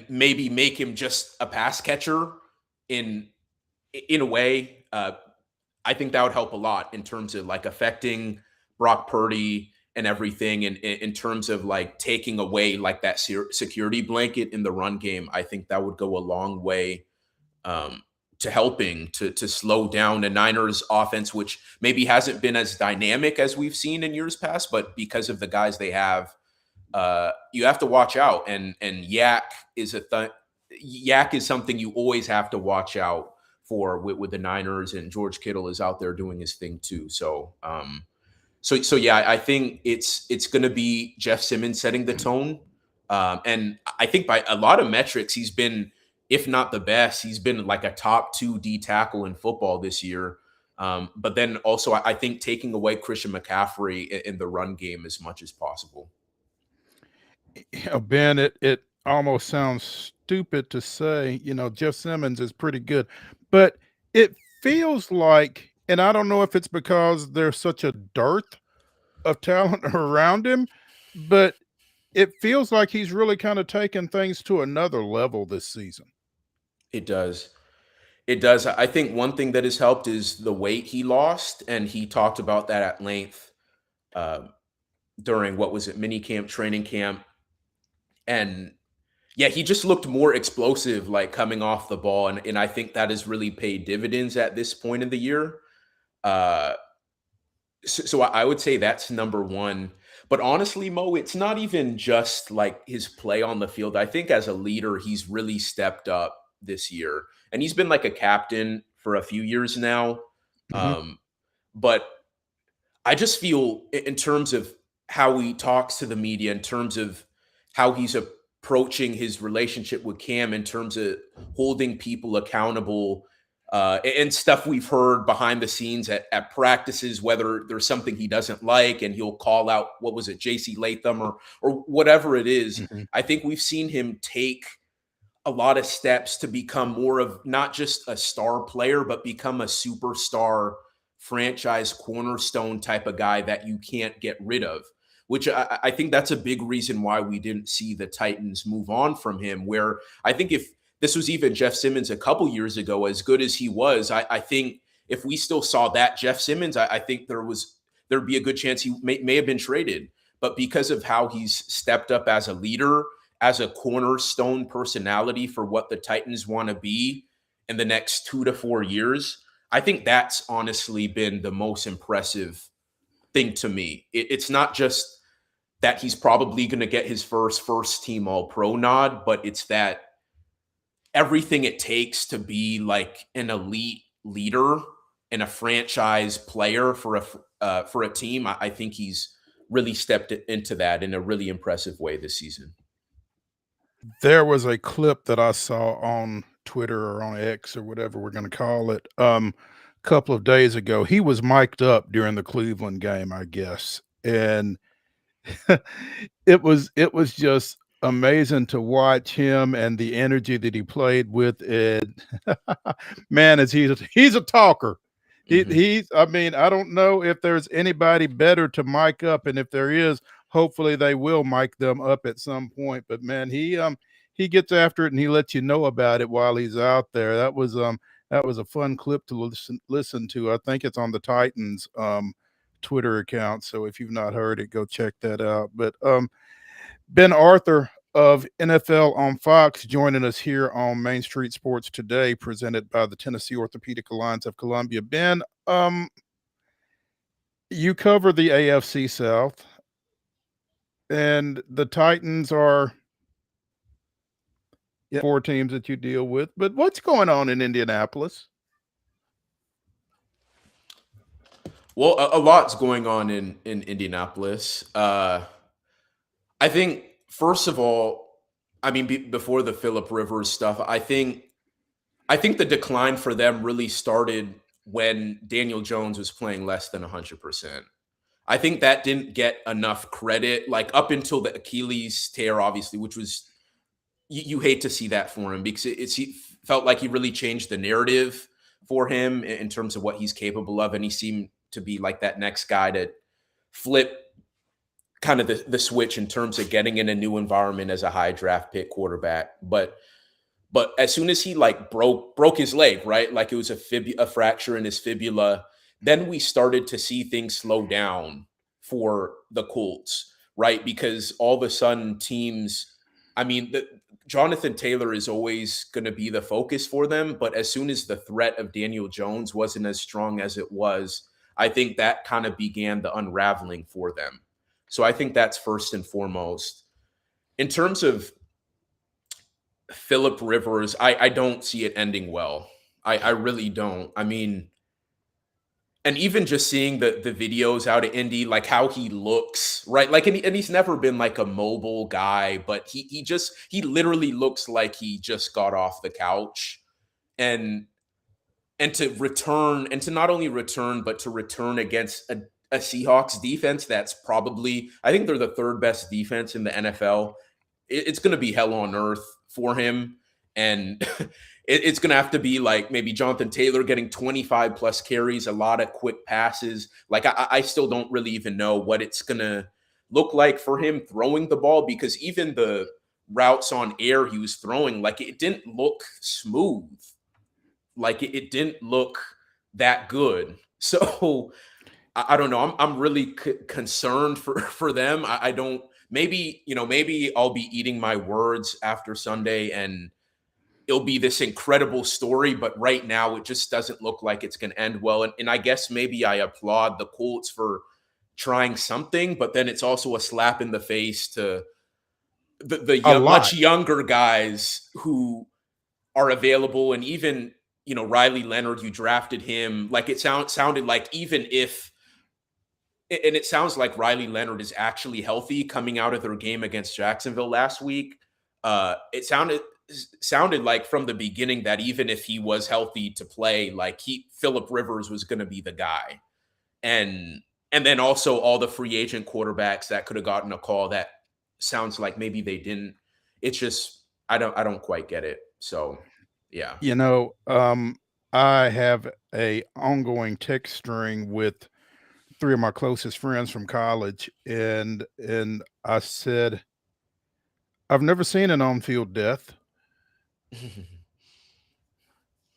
maybe make him just a pass catcher in a way, I think that would help a lot in terms of like affecting Brock Purdy and everything, and in terms of like taking away like that security blanket in the run game. I think that would go a long way to helping to slow down the Niners offense, which maybe hasn't been as dynamic as we've seen in years past, but because of the guys they have, you have to watch out. And Yak is Yak is something you always have to watch out for with the Niners, and George Kittle is out there doing his thing too. So yeah, I think it's going to be Jeff Simmons setting the tone. And I think by a lot of metrics, he's been, if not the best, he's been like a top 2 D tackle in football this year. But then also, I think taking away Christian McCaffrey in the run game as much as possible. Ben, it almost sounds stupid to say, Jeff Simmons is pretty good, but it feels like, and I don't know if it's because there's such a dearth of talent around him, but it feels like he's really kind of taken things to another level this season. It does. It does. I think one thing that has helped is the weight he lost, and he talked about that at length during, what was it, mini camp, training camp. And yeah, he just looked more explosive, like coming off the ball. And I think that has really paid dividends at this point in the year. So I would say that's number one. But honestly, Mo, it's not even just like his play on the field. I think as a leader, he's really stepped up this year. And he's been like a captain for a few years now. But I just feel in terms of how he talks to the media, in terms of how he's approaching his relationship with Cam, in terms of holding people accountable, and stuff we've heard behind the scenes at practices, whether there's something he doesn't like and he'll call out, what was it, JC Latham or whatever it is. I think we've seen him take a lot of steps to become more of not just a star player, but become a superstar franchise cornerstone type of guy that you can't get rid of, which I think that's a big reason why we didn't see the Titans move on from him, where I think if this was even Jeff Simmons a couple years ago, as good as he was, I think if we still saw that Jeff Simmons, I think there'd be a good chance he may have been traded. But because of how he's stepped up as a leader, as a cornerstone personality for what the Titans want to be in the next 2 to 4 years, I think that's honestly been the most impressive thing to me. It's not just that he's probably going to get his first team All-Pro nod, but it's that everything it takes to be like an elite leader and a franchise player for a team. I think he's really stepped into that in a really impressive way this season. There was a clip that I saw on Twitter or on X or whatever we're going to call it, a couple of days ago. He was mic'd up during the Cleveland game, I guess, and it was just amazing to watch him and the energy that he played with. It, man, he's a talker. I mean, I don't know if there's anybody better to mic up, and if there is, hopefully they will mic them up at some point. But man, he gets after it and he lets you know about it while he's out there. That was a fun clip to listen to. I think it's on the Titans Twitter account. So if you've not heard it, go check that out. But Ben Arthur of NFL on Fox joining us here on Main Street Sports Today, presented by the Tennessee Orthopedic Alliance of Columbia. Ben, you cover the AFC South, and the Titans are 4 teams that you deal with. But what's going on in Indianapolis? Well, a lot's going on in Indianapolis. I think first of all, I mean, before the Philip Rivers stuff, I think the decline for them really started when Daniel Jones was playing less than 100%. I think that didn't get enough credit, like up until the Achilles tear, obviously, which was you hate to see that for him because he felt like he really changed the narrative for him in terms of what he's capable of, and he seemed to be like that next guy to flip kind of the switch in terms of getting in a new environment as a high draft pick quarterback. But as soon as he like broke his leg, right, like it was a fracture in his fibula, then we started to see things slow down for the Colts, right? Because all of a sudden teams, I mean, Jonathan Taylor is always going to be the focus for them, but as soon as the threat of Daniel Jones wasn't as strong as it was, I think that kind of began the unraveling for them. So I think that's first and foremost. In terms of Philip Rivers, I don't see it ending well. I really don't. I mean, and even just seeing the videos out of Indy, like how he looks, right? Like, and he's never been like a mobile guy, but he literally looks like he just got off the couch. And to return, and to not only return, but to return against a Seahawks defense that's probably, I think they're the third best defense in the NFL. It's going to be hell on earth for him. And it's going to have to be like maybe Jonathan Taylor getting 25 plus carries, a lot of quick passes. Like I still don't really even know what it's going to look like for him throwing the ball, because even the routes on air he was throwing, like it didn't look smooth. Like it didn't look that good. So I don't know. I'm really concerned for them. I don't. Maybe I'll be eating my words after Sunday, and it'll be this incredible story. But right now, it just doesn't look like it's going to end well. And I guess maybe I applaud the Colts for trying something, but then it's also a slap in the face to the much younger guys who are available, and even Riley Leonard, you drafted him. Like it sounded like even if. And it sounds like Riley Leonard is actually healthy coming out of their game against Jacksonville last week. It sounded like from the beginning that even if he was healthy to play, like Philip Rivers was going to be the guy. And then also all the free agent quarterbacks that could have gotten a call, that sounds like maybe they didn't. It's just I don't quite get it. So yeah. I have a ongoing text string with 3 of my closest friends from college, and I said, I've never seen an on-field death,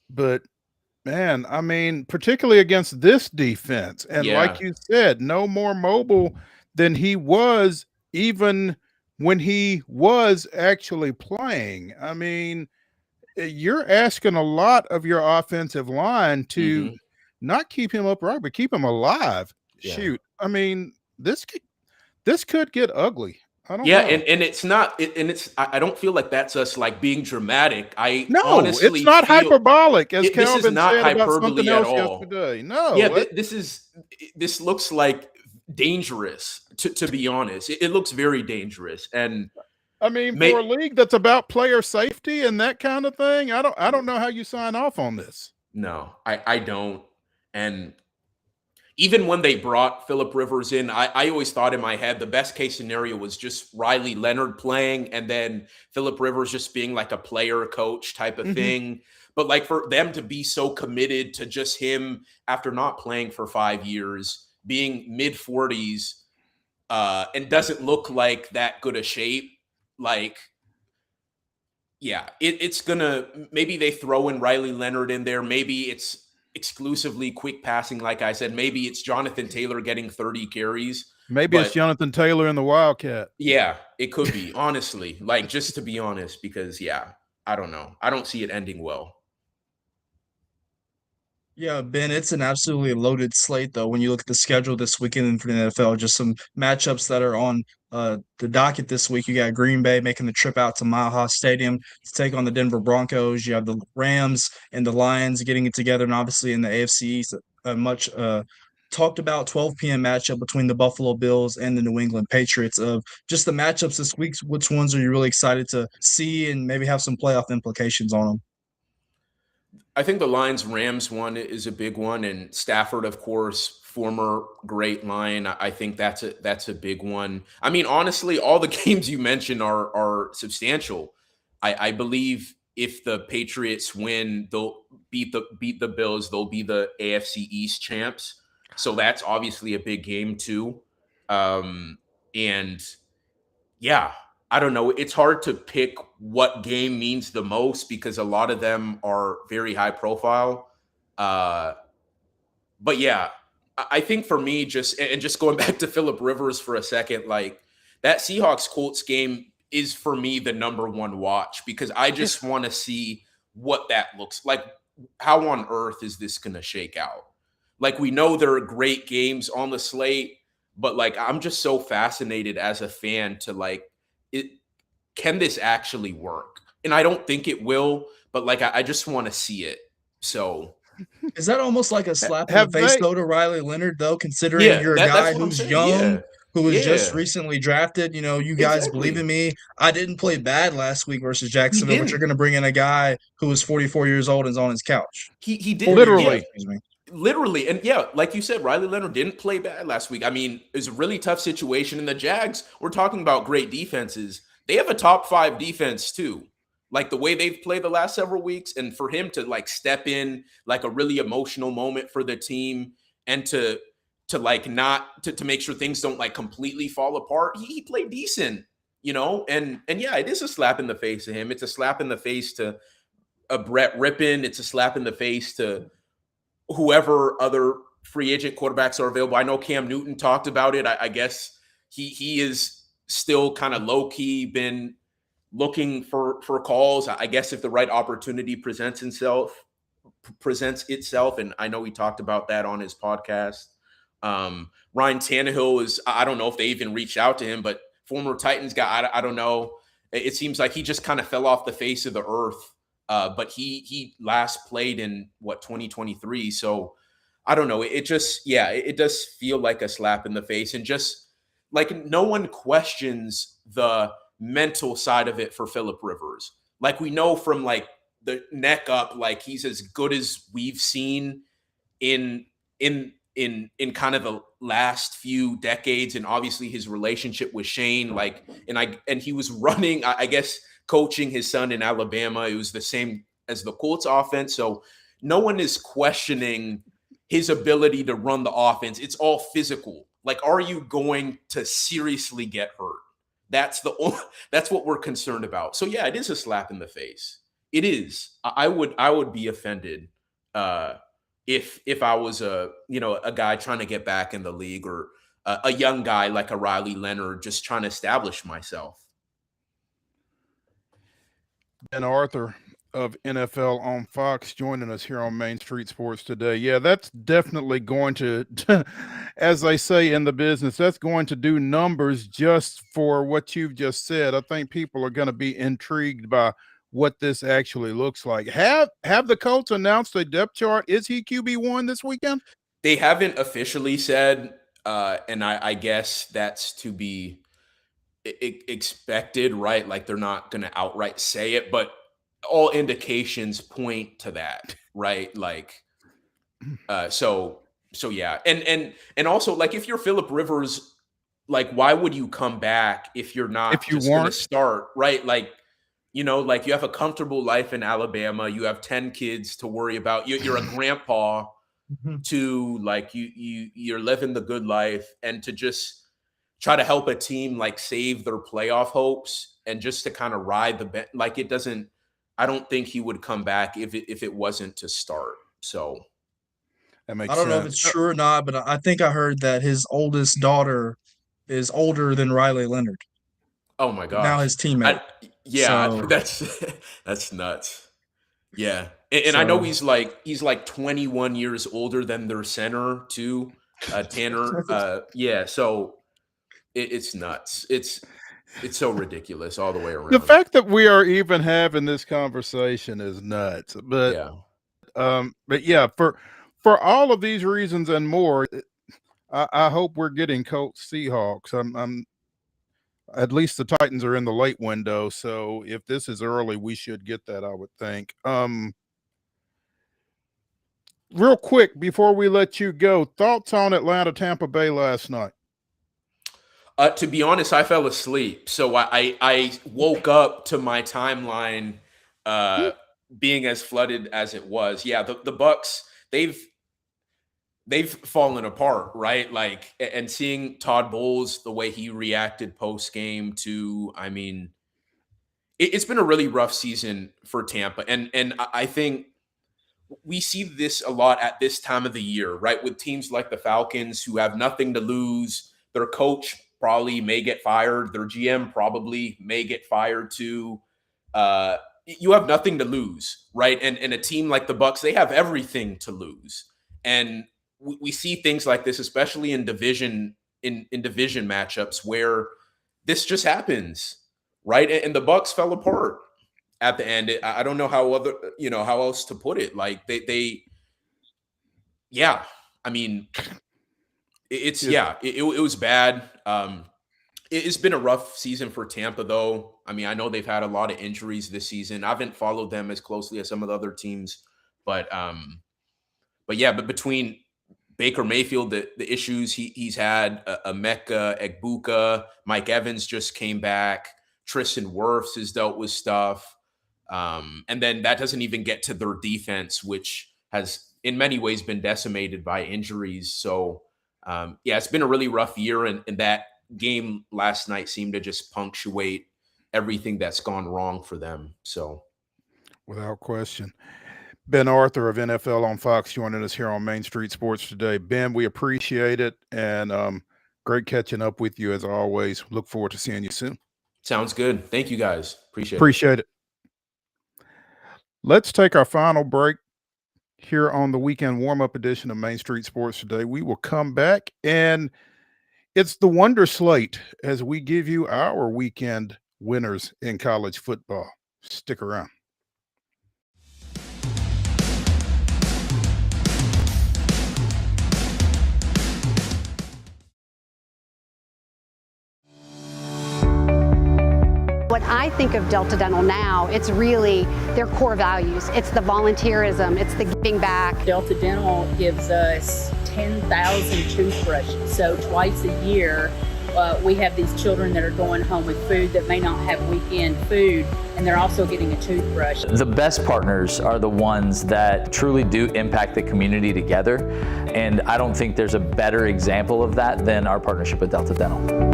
but man, I mean, particularly against this defense, and like you said, no more mobile than he was even when he was actually playing. I mean, you're asking a lot of your offensive line to not keep him upright, but keep him alive. Yeah. Shoot, I mean, this could get ugly. I don't know. And it's not, I don't feel like that's us like being dramatic. Honestly, it's not hyperbolic, as Calvin this is not said about hyperbole something at else all. Yesterday. No, this looks like dangerous. To be honest, it looks very dangerous. And I mean, for a league that's about player safety and that kind of thing, I don't know how you sign off on this. No, I don't. And even when they brought Philip Rivers in, I always thought in my head the best case scenario was just Riley Leonard playing and then Philip Rivers just being like a player coach type of thing. But like for them to be so committed to just him after not playing for 5 years, being mid-40s, and doesn't look like that good a shape, like, yeah, it's gonna, maybe they throw in Riley Leonard in there. Maybe it's exclusively quick passing, like I said. Maybe it's Jonathan Taylor getting 30 carries. Maybe it's Jonathan Taylor in the Wildcat. Yeah, it could be, honestly. Like, just to be honest, because, yeah, I don't know. I don't see it ending well. Yeah, Ben, it's an absolutely loaded slate, though, when you look at the schedule this weekend for the NFL. Just some matchups that are on the docket this week. You got Green Bay making the trip out to Mile High Stadium to take on the Denver Broncos. You have the Rams and the Lions getting it together, and obviously in the AFC East, a much talked about 12 p.m. matchup between the Buffalo Bills and the New England Patriots. Of just the matchups this week, which ones are you really excited to see and maybe have some playoff implications on them? I think the Lions Rams one is a big one, and Stafford, of course, former great Lion. I think that's a big one. I mean, honestly, all the games you mentioned are substantial. I believe if the Patriots win, they'll beat the Bills. They'll be the AFC East champs. So that's obviously a big game too. And yeah, I don't know. It's hard to pick what game means the most because a lot of them are very high profile. But yeah, I think for me, just going back to Phillip Rivers for a second, like that Seahawks Colts game is for me the number one watch because I just want to see what that looks like. How on earth is this going to shake out? Like, we know there are great games on the slate, but like, I'm just so fascinated as a fan to like, can this actually work? And I don't think it will, but like, I just want to see it. So is that almost like a slap in the face though to Riley Leonard though, considering you're a guy who's young, who was just recently drafted? You know, you guys believe in me. I didn't play bad last week versus Jacksonville, but you're going to bring in a guy who is 44 years old and is on his couch. He did literally. And yeah, like you said, Riley Leonard didn't play bad last week. I mean, it was a really tough situation. And the Jags, we're talking about great defenses. They have a top 5 defense too. Like the way they've played the last several weeks, and for him to like step in like a really emotional moment for the team and to like not to make sure things don't like completely fall apart. He played decent, you know, and yeah, it is a slap in the face to him. It's a slap in the face to a Brett Rippon. It's a slap in the face to whoever other free agent quarterbacks are available. I know Cam Newton talked about it. I guess he is still kind of low key been looking for calls. I guess if the right opportunity presents itself, and I know he talked about that on his podcast. Ryan Tannehill is, I don't know if they even reached out to him, but former Titans guy, I don't know. It seems like he just kind of fell off the face of the earth. But he last played in 2023. So I don't know. It just, yeah, it does feel like a slap in the face, and just like no one questions the mental side of it for Phillip Rivers. Like we know from like the neck up, like he's as good as we've seen in kind of the last few decades. And obviously his relationship with Shane, like, and he was running, I guess, coaching his son in Alabama. It was the same as the Colts offense. So no one is questioning his ability to run the offense. It's all physical. Like, are you going to seriously get hurt? That's what we're concerned about. So yeah, it is a slap in the face. It is. I would be offended if I was a guy trying to get back in the league, or a young guy like a Riley Leonard just trying to establish myself. Ben Arthur of NFL on Fox joining us here on Main Street Sports today. Yeah, that's definitely going to, as they say in the business, that's going to do numbers just for what you've just said. I think people are going to be intrigued by what this actually looks like. Have the Colts announced a depth chart? Is he QB1 this weekend? They haven't officially said, and I guess that's to be expected, right? Like they're not going to outright say it, but all indications point to that, right? Like, so yeah. And also, like, if you're Phillip Rivers, like, why would you come back if you're not if you just going to start, right? Like, like you have a comfortable life in Alabama, you have 10 kids to worry about. You're a grandpa to like, you're living the good life, and to just try to help a team like save their playoff hopes, and just to kind of ride the like, it doesn't, I don't think he would come back if it wasn't to start. So that makes I don't know if it's true or not, but I think I heard that his oldest daughter is older than Riley Leonard. Oh my God. Now his teammate. That's nuts. Yeah. And I know he's like 21 years older than their center too, Tanner. Yeah. So it's nuts. It's so ridiculous all the way around. The fact that we are even having this conversation is nuts. But yeah, for all of these reasons and more, I hope we're getting Colts Seahawks. I'm at least the Titans are in the late window, so if this is early, we should get that, I would think. Real quick before we let you go, thoughts on Atlanta Tampa Bay last night? To be honest, I fell asleep, so I woke up to my timeline being as flooded as it was. Yeah, the Bucks, they've fallen apart, right? Like, and seeing Todd Bowles, the way he reacted post game to, I mean, it's been a really rough season for Tampa, and I think we see this a lot at this time of the year, right? With teams like the Falcons who have nothing to lose. Their coach probably may get fired. Their GM probably may get fired too. You have nothing to lose, right? And a team like the Bucks, they have everything to lose. And we see things like this, especially in division matchups where this just happens, right? And the Bucks fell apart at the end. I don't know how else to put it. Like yeah. I mean, it was bad. It's been a rough season for Tampa, though. I mean, I know they've had a lot of injuries this season. I haven't followed them as closely as some of the other teams, but between Baker Mayfield, the issues he's had, Emeka Egbuka, Mike Evans just came back, Tristan Wirfs has dealt with stuff, and then that doesn't even get to their defense, which has in many ways been decimated by injuries. So, it's been a really rough year, and that game last night seemed to just punctuate everything that's gone wrong for them. So, without question. Ben Arthur of NFL on Fox joining us here on Main Street Sports today. Ben, we appreciate it, and great catching up with you as always. Look forward to seeing you soon. Sounds good. Thank you, guys. Appreciate it. Let's take our final break here on the weekend warm-up edition of Main Street Sports today. We will come back, and it's the Wonder Slate as we give you our weekend winners in college football. Stick around. When I think of Delta Dental now, it's really their core values. It's the volunteerism, it's the giving back. Delta Dental gives us 10,000 toothbrushes. So twice a year, we have these children that are going home with food that may not have weekend food, and they're also getting a toothbrush. The best partners are the ones that truly do impact the community together. And I don't think there's a better example of that than our partnership with Delta Dental.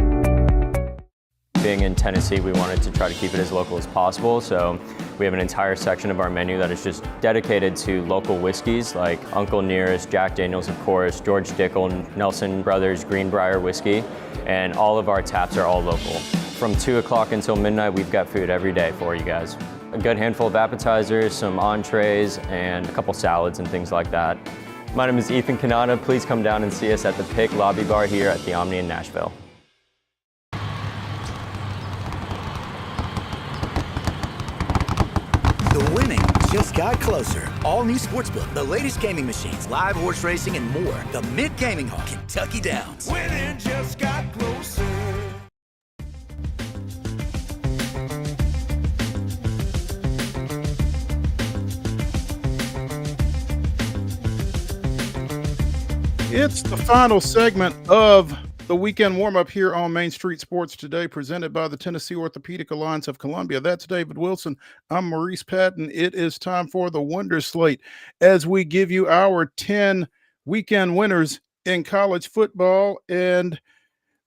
Being in Tennessee, we wanted to try to keep it as local as possible, so we have an entire section of our menu that is just dedicated to local whiskeys like Uncle Nearest, Jack Daniels, of course, George Dickel, Nelson Brothers, Greenbrier whiskey, and all of our taps are all local. From 2 o'clock until midnight, we've got food every day for you guys. A good handful of appetizers, some entrees, and a couple salads and things like that. My name is Ethan Kanata. Please come down and see us at the Pick Lobby Bar here at the Omni in Nashville. The winning just got closer. All new Sportsbook, the latest gaming machines, live horse racing, and more. The Mid Gaming Hall, Kentucky Downs. Winning just got closer. It's the final segment of the weekend warm-up here on Main Street Sports today, presented by the Tennessee Orthopedic Alliance of Columbia. That's David Wilson. I'm Maurice Patton. It is time for the Wonder Slate as we give you our 10 weekend winners in college football, and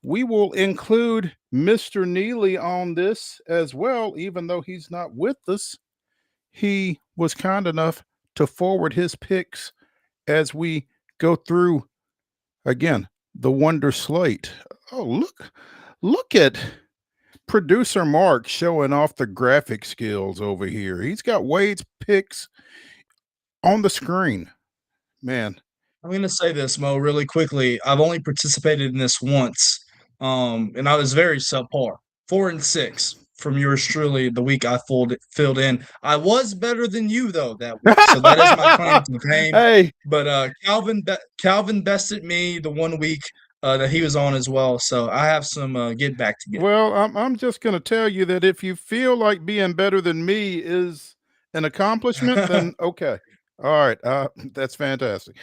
we will include Mr. Neely on this as well, even though he's not with us. He was kind enough to forward his picks as we go through, again, the Wonder Slate. Oh, look at producer Mark showing off the graphic skills over here. He's got Wade's picks on the screen. Man, I'm going to say this, Mo, really quickly. I've only participated in this once, and I was very subpar. 4-6. from yours truly the week I filled in. I was better than you though that week, so that is my claim to fame. Hey, But Calvin bested me the one week that he was on as well, so I have some get back to get. well, I'm just going to tell you that if you feel like being better than me is an accomplishment, then okay. All right, that's fantastic.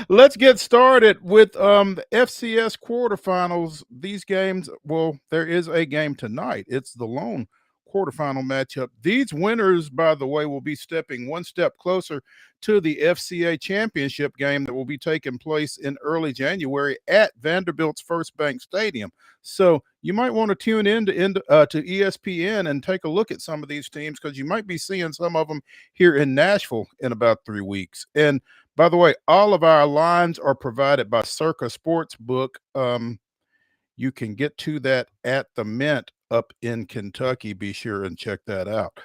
Let's get started with the FCS quarterfinals. These games, well, there is a game tonight. It's the lone quarterfinal matchup. These winners, by the way, will be stepping one step closer to the FCA championship game that will be taking place in early January at Vanderbilt's First Bank Stadium. So you might want to tune in to ESPN and take a look at some of these teams, because you might be seeing some of them here in Nashville in about 3 weeks. And by the way, all of our lines are provided by Circa Sportsbook. You can get to that at the Mint up in Kentucky. Be sure and check that out.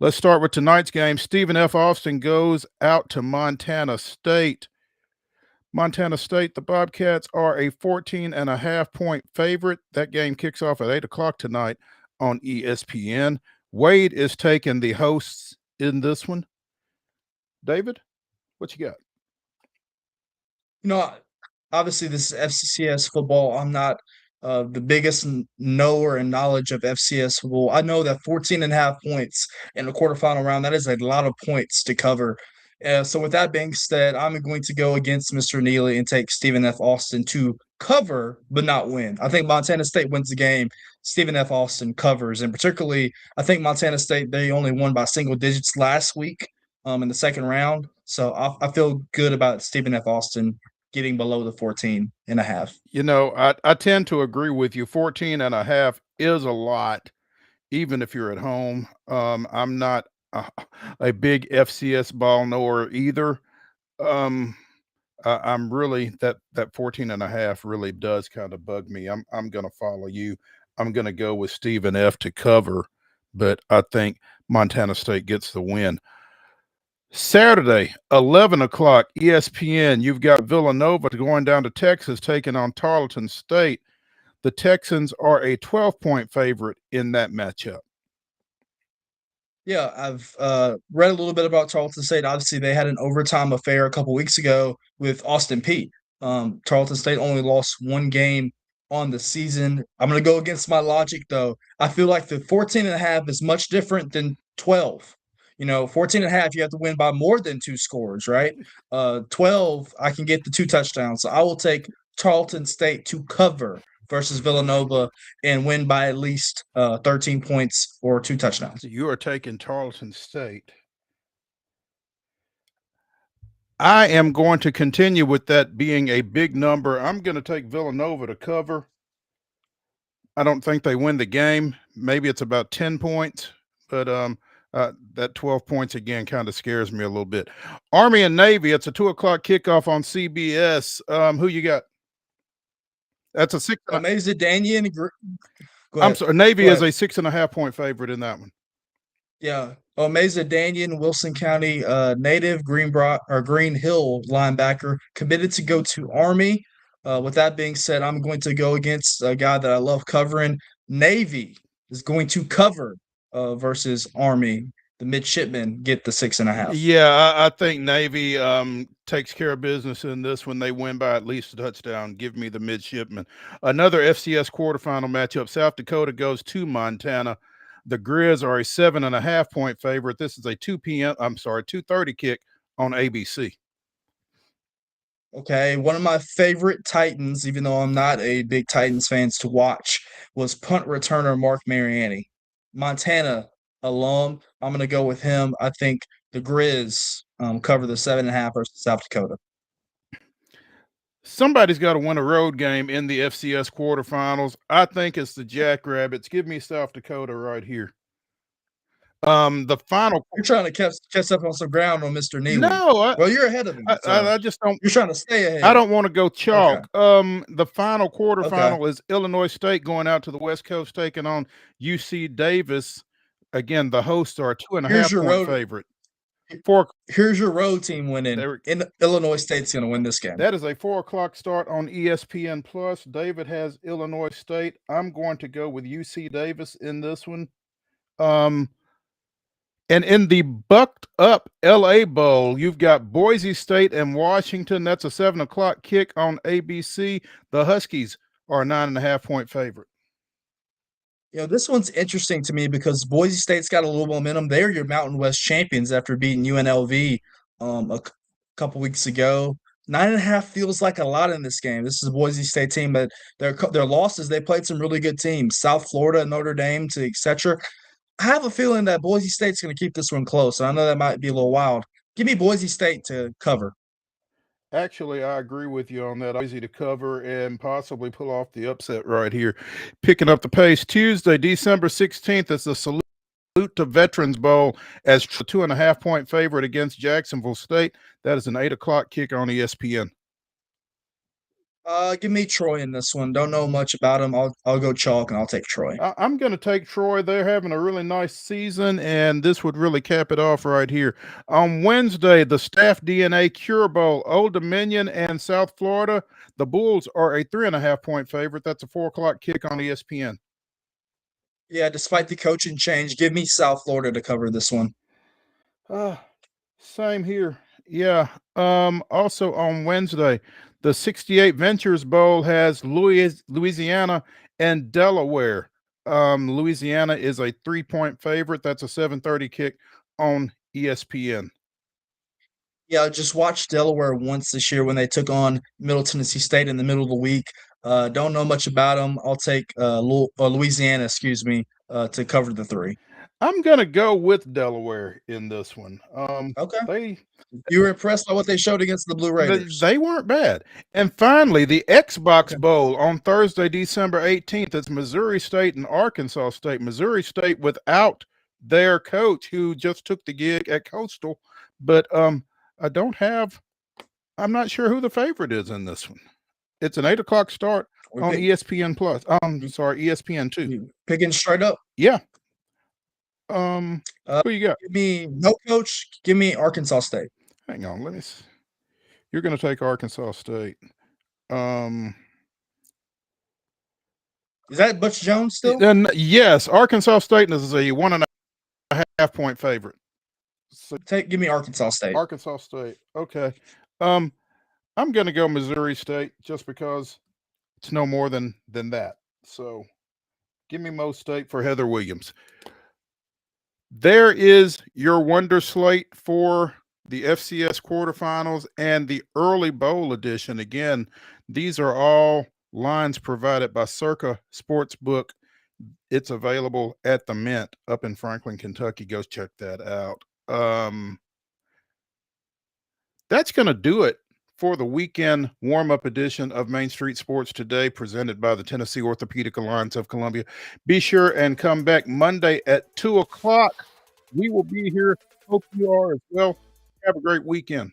Let's start with tonight's game. Stephen F. Austin goes out to Montana State. Montana State, the Bobcats are a 14.5-point favorite. That game kicks off at 8 o'clock tonight on ESPN. Wade is taking the hosts in this one. David, what you got? You know, obviously this is FCS football. I'm not the biggest knower and knowledge of FCS football. I know that 14.5 points in the quarterfinal round, that is a lot of points to cover. So with that being said, I'm going to go against Mr. Neely and take Stephen F. Austin to cover but not win. I think Montana State wins the game. Stephen F. Austin covers, and particularly I think Montana State, they only won by single digits last week in the second round. So I feel good about Stephen F. Austin getting below the 14.5. You know, I tend to agree with you. 14.5 is a lot, even if you're at home. I'm not a big FCS ball knower either. I'm really that 14.5 really does kind of bug me. I'm going to follow you. I'm going to go with Stephen F. to cover, but I think Montana State gets the win. Saturday, 11 o'clock, ESPN. You've got Villanova going down to Texas, taking on Tarleton State. The Texans are a 12-point favorite in that matchup. Yeah, I've read a little bit about Tarleton State. Obviously, they had an overtime affair a couple weeks ago with Austin Peay. Tarleton State only lost one game on the season. I'm going to go against my logic, though. I feel like the 14.5 is much different than 12. 14.5, you have to win by more than 2 scores, right? 12, I can get the 2 touchdowns. So I will take Tarleton State to cover versus Villanova and win by at least 13 points or 2 touchdowns. You are taking Tarleton State. I am going to continue with that being a big number. I'm going to take Villanova to cover. I don't think they win the game. Maybe it's about 10 points, but that 12 points again kind of scares me a little bit. Army and Navy, it's a 2 o'clock kickoff on CBS. Who you got? That's a 6. Amazing Daniel. I'm sorry. Navy is a 6.5-point favorite in that one. Yeah. Amazing Daniel, Wilson County native, Green Hill linebacker, committed to go to Army. With that being said, I'm going to go against a guy that I love covering. Navy is going to cover versus Army. The midshipmen get the 6.5. Yeah, I think Navy takes care of business in this when they win by at least a touchdown. Give me the midshipmen. Another FCS quarterfinal matchup. South Dakota goes to Montana. The Grizz are a 7.5-point favorite. This is a 2:30 kick on ABC. Okay, one of my favorite Titans, even though I'm not a big Titans fan, to watch was punt returner Mark Mariani. Montana alum. I'm going to go with him. I think the Grizz cover the 7.5 versus South Dakota. Somebody's got to win a road game in the FCS quarterfinals. I think it's the Jackrabbits. Give me South Dakota right here. The final. You're trying to catch up on some ground on Mr. Neely. No, well, you're ahead of him. I just don't. You're trying to stay ahead. I don't want to go chalk. Okay. The final quarterfinal is Illinois State going out to the West Coast, taking on UC Davis. Again, the hosts are a 2.5-point favorite. Here's your road team winning. Illinois State's going to win this game. That is a 4:00 start on ESPN Plus. David has Illinois State. I'm going to go with UC Davis in this one. And in the bucked up LA Bowl, you've got Boise State and Washington. That's a 7:00 kick on ABC. The Huskies are a 9.5-point favorite. This one's interesting to me because Boise State's got a little momentum. They're your Mountain West champions after beating UNLV couple weeks ago. 9.5 feels like a lot in this game. This is a Boise State team, but their losses, they played some really good teams. South Florida, Notre Dame, etc. I have a feeling that Boise State's going to keep this one close. I know that might be a little wild. Give me Boise State to cover. Actually, I agree with you on that. Easy to cover and possibly pull off the upset right here. Picking up the pace, Tuesday, December 16th, is the Salute to Veterans Bowl as a 2.5-point favorite against Jacksonville State. That is an 8:00 kick on ESPN. Give me Troy in this one. Don't know much about them. I'll go chalk and I'll take Troy. I'm going to take Troy. They're having a really nice season, and this would really cap it off right here. On Wednesday, the Staff DNA Cure Bowl, Old Dominion and South Florida. The Bulls are a 3.5-point favorite. That's a 4:00 kick on ESPN. Yeah, despite the coaching change, give me South Florida to cover this one. Same here. Yeah. Also on Wednesday, the 68 Ventures Bowl has Louisiana and Delaware. Louisiana is a 3-point favorite. That's a 7:30 kick on ESPN. Yeah, I just watched Delaware once this year when they took on Middle Tennessee State in the middle of the week. Don't know much about them. I'll take Louisiana, to cover the 3. I'm going to go with Delaware in this one. Okay. You were impressed by what they showed against the Blue Raiders. They weren't bad. And finally, the Xbox Bowl on Thursday, December 18th. It's Missouri State and Arkansas State. Missouri State without their coach who just took the gig at Coastal. But I'm not sure who the favorite is in this one. It's an 8:00 start on ESPN Plus. ESPN2. Picking straight up. Yeah. Who you got? Give me no coach. Give me Arkansas State. Hang on, let me see. You're going to take Arkansas State. Is that Butch Jones still? Yes, Arkansas State is a 1.5-point favorite. So give me Arkansas State. Arkansas State. Okay. I'm going to go Missouri State just because it's no more than that. So give me Mo State for Heather Williams. There is your Wonder Slate for the FCS quarterfinals and the early bowl edition. Again, these are all lines provided by Circa Sportsbook. It's available at the Mint up in Franklin, Kentucky. Go check that out. That's going to do it for the weekend warm-up edition of Main Street Sports Today, presented by the Tennessee Orthopedic Alliance of Columbia. Be sure and come back Monday at 2:00. We will be here. Hope you are as well. Have a great weekend.